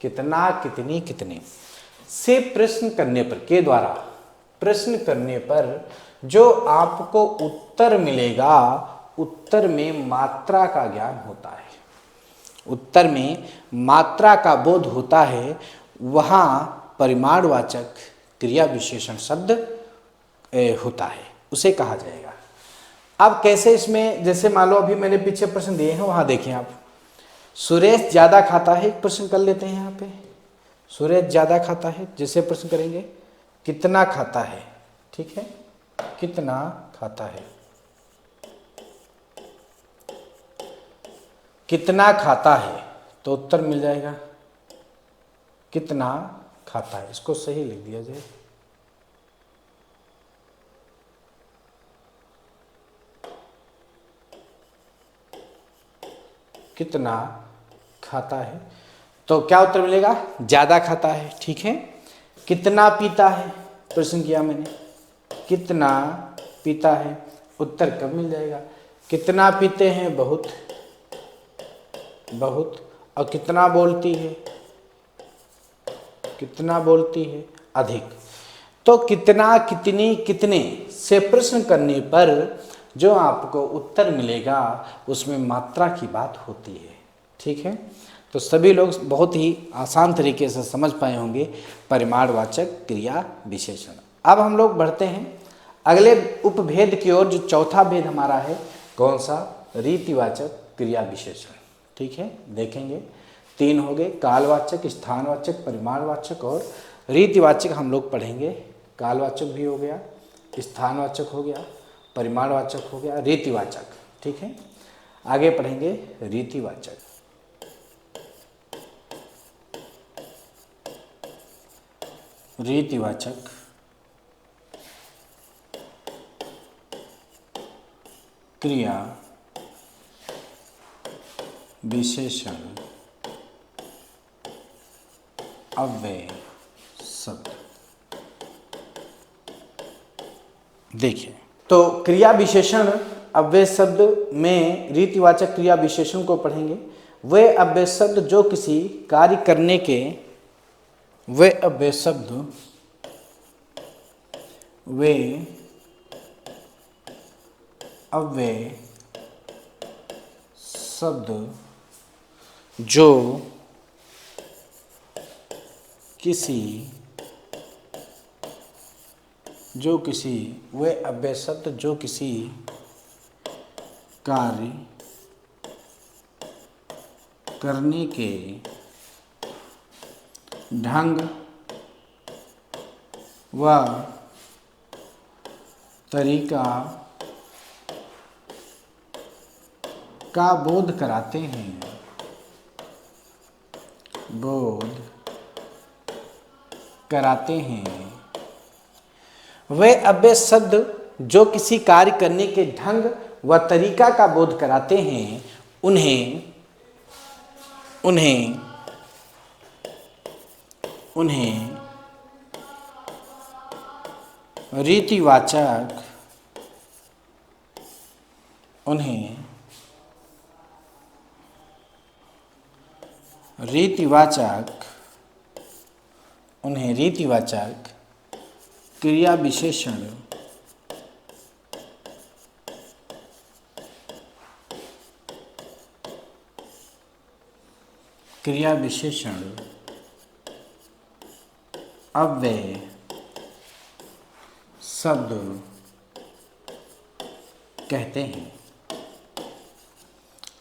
A: कितना, कितनी, कितने से प्रश्न करने पर, के द्वारा प्रश्न करने पर जो आपको उत्तर मिलेगा, उत्तर में मात्रा का ज्ञान होता है, उत्तर में मात्रा का बोध होता है, वहाँ परिमाणवाचक क्रिया विशेषण शब्द होता है, उसे कहा जाएगा। अब कैसे इसमें, जैसे मान लो अभी मैंने पीछे प्रश्न दिए हैं, वहाँ देखें आप, सुरेश ज़्यादा खाता है, एक प्रश्न कर लेते हैं यहाँ पे। सुरेश ज़्यादा खाता है, जैसे प्रश्न करेंगे कितना खाता है। ठीक है, कितना खाता है, कितना खाता है, तो उत्तर मिल जाएगा कितना खाता है। इसको सही लिख दिया जाए। कितना खाता है, तो क्या उत्तर मिलेगा? ज़्यादा खाता है। ठीक है। कितना पीता है, प्रश्न किया मैंने, कितना पीता है, उत्तर कब मिल जाएगा? कितना पीते हैं, बहुत, बहुत। और कितना बोलती है, कितना बोलती है, अधिक। तो कितना, कितनी, कितने से प्रश्न करने पर जो आपको उत्तर मिलेगा उसमें मात्रा की बात होती है। ठीक है। तो सभी लोग बहुत ही आसान तरीके से समझ पाए होंगे परिमाणवाचक क्रिया विशेषण। अब हम लोग बढ़ते हैं अगले उपभेद की ओर, जो चौथा भेद हमारा है, कौन सा? रीतिवाचक क्रिया विशेषण। ठीक है, देखेंगे। 3 हो गए, कालवाचक, स्थानवाचक, परिमाणवाचक और रीतिवाचक हम लोग पढ़ेंगे। कालवाचक भी हो गया, स्थानवाचक हो गया, परिमाणवाचक हो गया, रीतिवाचक। ठीक है, आगे पढ़ेंगे रीतिवाचक। रीतिवाचक क्रिया विशेषण अव्यय शब्द। देखिए, तो क्रिया विशेषण अव्यय शब्द में रीतिवाचक क्रिया विशेषण को पढ़ेंगे। वे अव्यय शब्द जो किसी कार्य करने के, वे अव्यय शब्द, वे अव्यय शब्द जो किसी वे अव्यय शब्द जो किसी कार्य करने के ढंग व तरीका का बोध कराते हैं, बोध कराते हैं। वे अव्यय शब्द जो किसी कार्य करने के ढंग व तरीका का बोध कराते हैं, उन्हें रीतिवाचक, उन्हें रीतिवाचक क्रिया विशेषण अव्यय शब्द कहते हैं।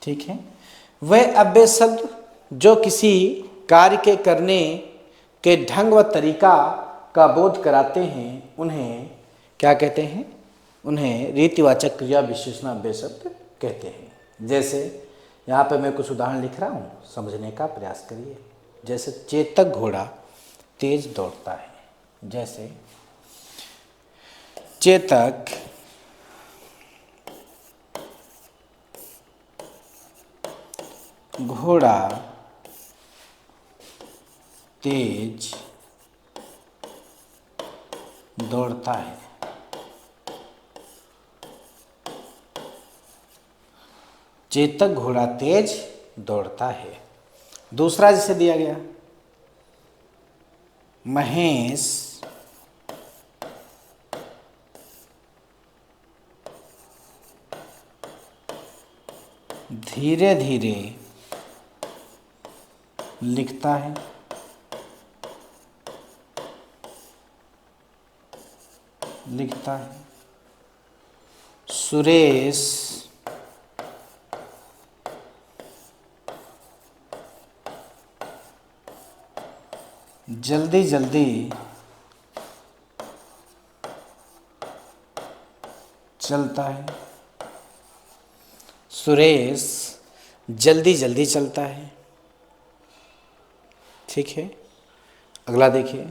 A: ठीक है। वे अव्यय शब्द जो किसी कार्य के करने के ढंग व तरीका का बोध कराते हैं, उन्हें क्या कहते हैं? उन्हें रीतिवाचक क्रिया विशेषण अव्यय शब्द कहते हैं। जैसे यहाँ पे मैं कुछ उदाहरण लिख रहा हूँ, समझने का प्रयास करिए। जैसे चेतक घोड़ा तेज दौड़ता है। जैसे चेतक घोड़ा तेज दौड़ता है। चेतक घोड़ा तेज दौड़ता है। दूसरा जिसे दिया गया, महेश धीरे धीरे लिखता है। सुरेश जल्दी जल्दी चलता है। सुरेश जल्दी जल्दी चलता है। ठीक है, अगला देखिए,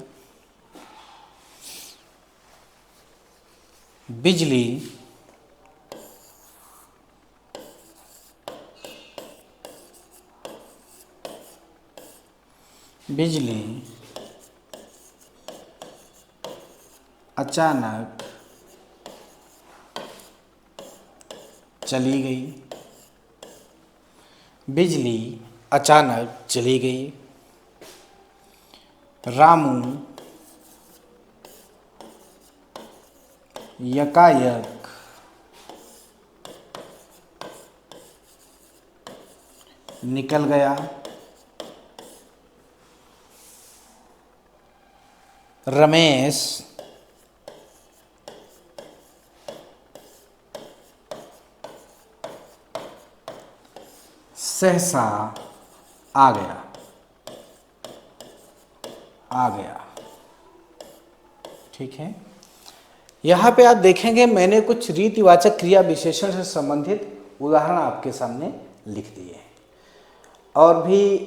A: बिजली बिजली अचानक चली गई। बिजली अचानक चली गई। रामू यकायक निकल गया। रमेश सहसा आ गया। ठीक है, यहाँ पे आप देखेंगे मैंने कुछ रीतिवाचक क्रिया विशेषण से संबंधित उदाहरण आपके सामने लिख दिए हैं। और भी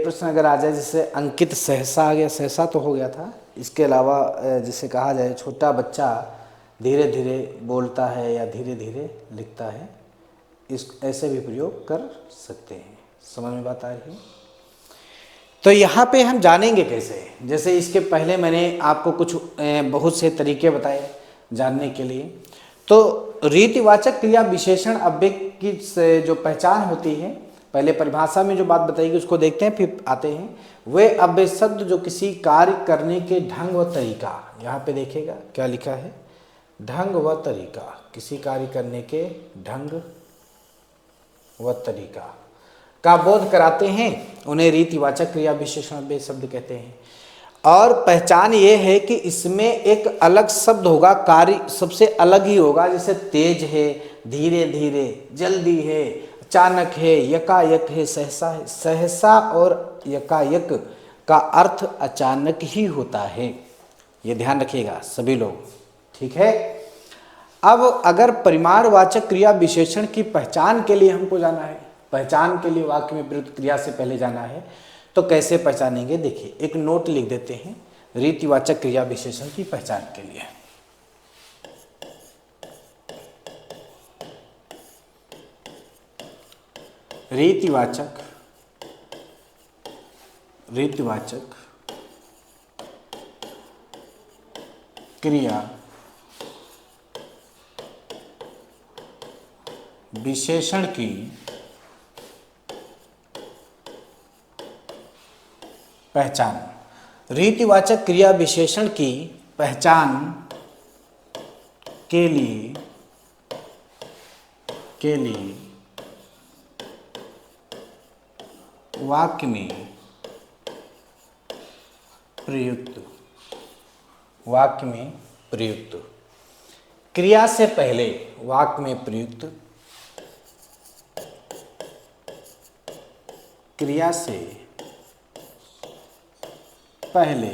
A: प्रश्न अगर आ जाए, जैसे अंकित सहसा आ गया, सहसा तो हो गया था। इसके अलावा जिसे कहा जाए छोटा बच्चा धीरे धीरे बोलता है या धीरे धीरे लिखता है, इस ऐसे भी प्रयोग कर सकते हैं। समझ में बात आ रही है? तो यहाँ पे हम जानेंगे कैसे, जैसे इसके पहले मैंने आपको कुछ बहुत से तरीके बताए जानने के लिए। तो रीतिवाचक क्रिया विशेषण अव्यय की जो पहचान होती है, पहले परिभाषा में जो बात बताएगी उसको देखते हैं, फिर आते हैं। वे अव्यय शब्द जो किसी कार्य करने के ढंग व तरीका, यहाँ पे देखिएगा क्या लिखा है, ढंग व तरीका, किसी कार्य करने के ढंग व तरीका का बोध कराते हैं, उन्हें रीतिवाचक क्रिया विशेषण अव्यय शब्द कहते हैं। और पहचान ये है कि इसमें एक अलग शब्द होगा, कार्य सबसे अलग ही होगा, जैसे तेज है, धीरे धीरे, जल्दी है, अचानक है, यकायक है, सहसा है। सहसा और यकायक का अर्थ अचानक ही होता है, ये ध्यान रखिएगा सभी लोग। ठीक है, अब अगर परिमाणवाचक क्रिया विशेषण की पहचान के लिए हमको जाना है, पहचान के लिए वाक्य में प्रयुक्त क्रिया से पहले जाना है, तो कैसे पहचानेंगे? देखिए, एक नोट लिख देते हैं रीतिवाचक क्रिया विशेषण की पहचान के लिए। रीतिवाचक क्रिया विशेषण की पहचान। रीतिवाचक क्रिया विशेषण की पहचान के लिए वाक्य में प्रयुक्त क्रिया से पहले वाक्य में प्रयुक्त क्रिया से पहले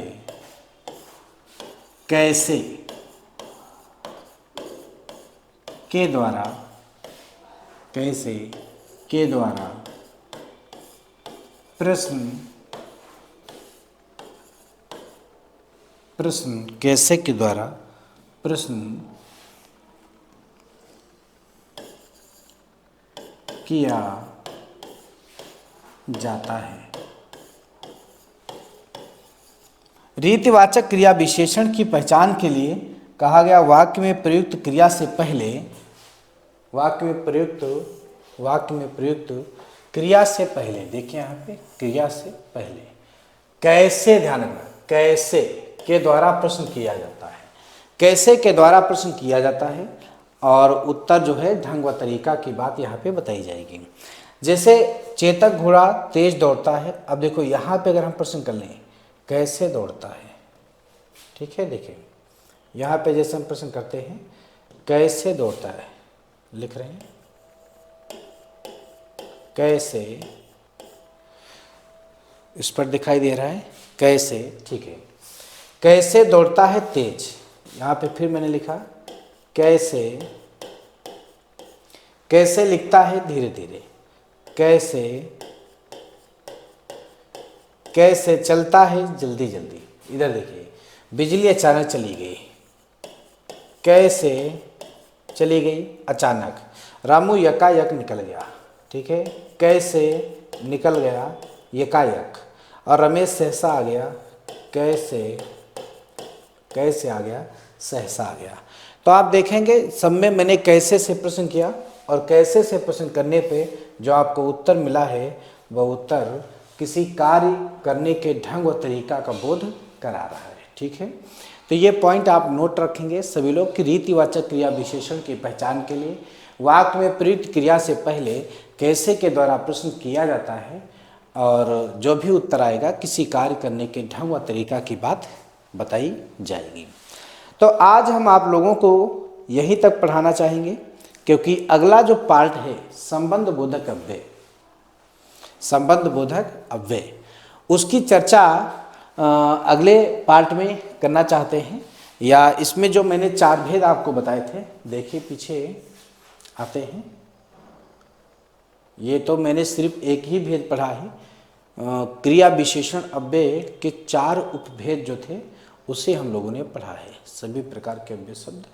A: कैसे के द्वारा प्रश्न कैसे के द्वारा प्रश्न किया जाता है। रीतिवाचक क्रिया विशेषण की पहचान के लिए कहा गया वाक्य में प्रयुक्त क्रिया से पहले, वाक्य में प्रयुक्त क्रिया से पहले, देखिए यहाँ पे क्रिया से पहले कैसे, ध्यान रखना, कैसे के द्वारा प्रश्न किया जाता है, कैसे के द्वारा प्रश्न किया जाता है, और उत्तर जो है ढंग व तरीका की बात यहाँ पे बताई जाएगी। जैसे चेतक घोड़ा तेज दौड़ता है, अब देखो यहाँ पे अगर हम प्रश्न कर लें कैसे दौड़ता है, ठीक है, देखिए यहाँ पे जैसे हम प्रश्न करते हैं कैसे दौड़ता है, लिख रहे हैं कैसे, इस पर दिखाई दे रहा है कैसे, ठीक है, कैसे दौड़ता है तेज, यहाँ पे फिर मैंने लिखा कैसे लिखता है धीरे धीरे, कैसे चलता है जल्दी जल्दी। इधर देखिए, बिजली अचानक चली गई, कैसे चली गई अचानक। रामू यकायक निकल गया, ठीक है, कैसे निकल गया यकायक। और रमेश सहसा आ गया, कैसे कैसे आ गया सहसा आ गया। तो आप देखेंगे सब में मैंने कैसे से प्रश्न किया और कैसे से प्रश्न करने पे जो आपको उत्तर मिला है वह उत्तर किसी कार्य करने के ढंग व तरीका का बोध करा रहा है, ठीक है। तो ये पॉइंट आप नोट रखेंगे सभी लोग कि रीतिवाचक क्रिया विशेषण की पहचान के लिए वाक्य में प्रयुक्त क्रिया से पहले कैसे के द्वारा प्रश्न किया जाता है और जो भी उत्तर आएगा किसी कार्य करने के ढंग व तरीका की बात बताई जाएगी। तो आज हम आप लोगों को यहीं तक पढ़ाना चाहेंगे क्योंकि अगला जो पार्ट है संबंध बोधक अव्यय, संबंध बोधक अव्यय, उसकी चर्चा अगले पार्ट में करना चाहते हैं। या इसमें जो मैंने 4 भेद आपको बताए थे, देखिए पीछे आते हैं। ये तो मैंने सिर्फ एक ही भेद पढ़ा है, क्रिया विशेषण अव्यय के 4 उपभेद जो थे उसे हम लोगों ने पढ़ा है। सभी प्रकार के अव्यय शब्द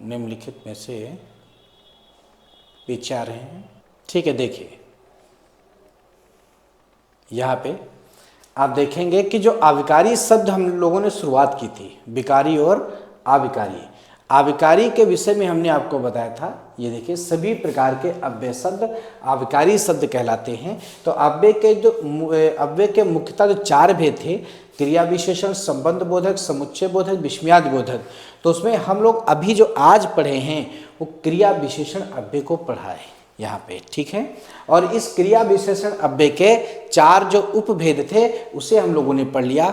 A: निम्नलिखित में से पीछे आ रहे हैं, ठीक है। देखिए यहाँ पे आप देखेंगे कि जो आविकारी शब्द हम लोगों ने शुरुआत की थी, विकारी और आविकारी, आविकारी के विषय में हमने आपको बताया था। ये देखिए सभी प्रकार के अव्यय शब्द आविकारी शब्द कहलाते हैं। तो अव्यय के मुख्यतः जो 4 भेद थे, क्रिया विशेषण, संबंध बोधक, समुच्चय बोधक, विस्मयादि बोधक, तो उसमें हम लोग अभी जो आज पढ़े हैं वो क्रिया विशेषण अव्यय को पढ़ा है यहाँ पे, ठीक है। और इस क्रिया विशेषण अव्यय के 4 जो उपभेद थे उसे हम लोगों ने पढ़ लिया,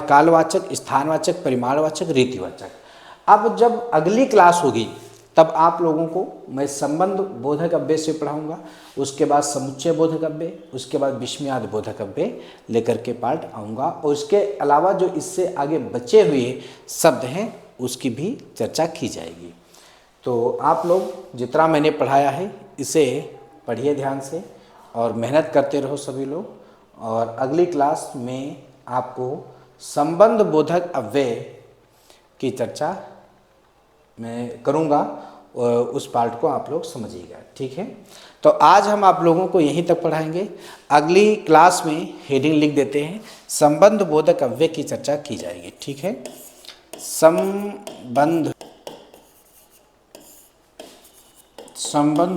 A: कालवाचक, स्थानवाचक, परिमाणवाचक, रीतिवाचक। अब जब अगली क्लास होगी तब आप लोगों को मैं संबंध बोधक अव्यय से पढ़ाऊंगा, उसके बाद समुच्चय बोधक अव्यय, उसके बाद विस्मयादि बोधक अव्यय लेकर के पार्ट आऊँगा। और इसके अलावा जो इससे आगे बचे हुए शब्द हैं उसकी भी चर्चा की जाएगी। तो आप लोग जितना मैंने पढ़ाया है इसे पढ़िए ध्यान से और मेहनत करते रहो सभी लोग। और अगली क्लास में आपको संबंध बोधक अव्यय की चर्चा मैं करूँगा और उस पार्ट को आप लोग समझिएगा, ठीक है। तो आज हम आप लोगों को यहीं तक पढ़ाएंगे। अगली क्लास में हेडिंग लिख देते हैं, संबंध बोधक अव्यय की चर्चा की जाएगी, ठीक है। संबंध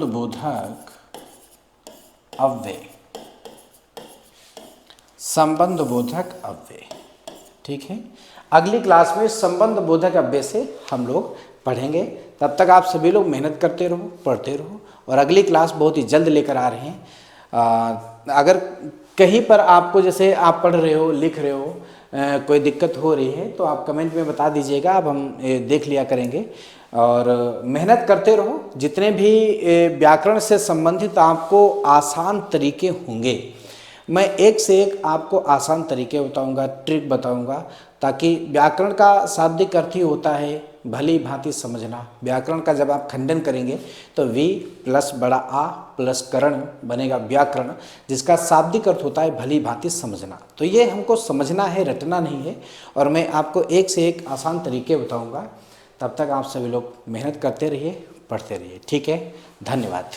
A: बोधक अव्यय, संबंध बोधक अव्यय, ठीक है। अगली क्लास में संबंध बोधक अव्यय से हम लोग पढ़ेंगे। तब तक आप सभी लोग मेहनत करते रहो, पढ़ते रहो। और अगली क्लास बहुत ही जल्द लेकर आ रहे हैं। अगर कहीं पर आपको जैसे आप पढ़ रहे हो, लिख रहे हो, कोई दिक्कत हो रही है तो आप कमेंट में बता दीजिएगा, अब हम देख लिया करेंगे। और मेहनत करते रहो। जितने भी व्याकरण से संबंधित आपको आसान तरीके होंगे, मैं एक से एक आपको आसान तरीके बताऊंगा, ट्रिक बताऊंगा, ताकि व्याकरण का शाब्दिक अर्थ ही होता है भली भांति समझना। व्याकरण का जब आप खंडन करेंगे तो वी प्लस बड़ा आ प्लस करण बनेगा व्याकरण, जिसका शाब्दिक अर्थ होता है भली भांति समझना। तो ये हमको समझना है, रटना नहीं है। और मैं आपको एक से एक आसान तरीके बताऊंगा। तब तक आप सभी लोग मेहनत करते रहिए, पढ़ते रहिए, ठीक है। धन्यवाद।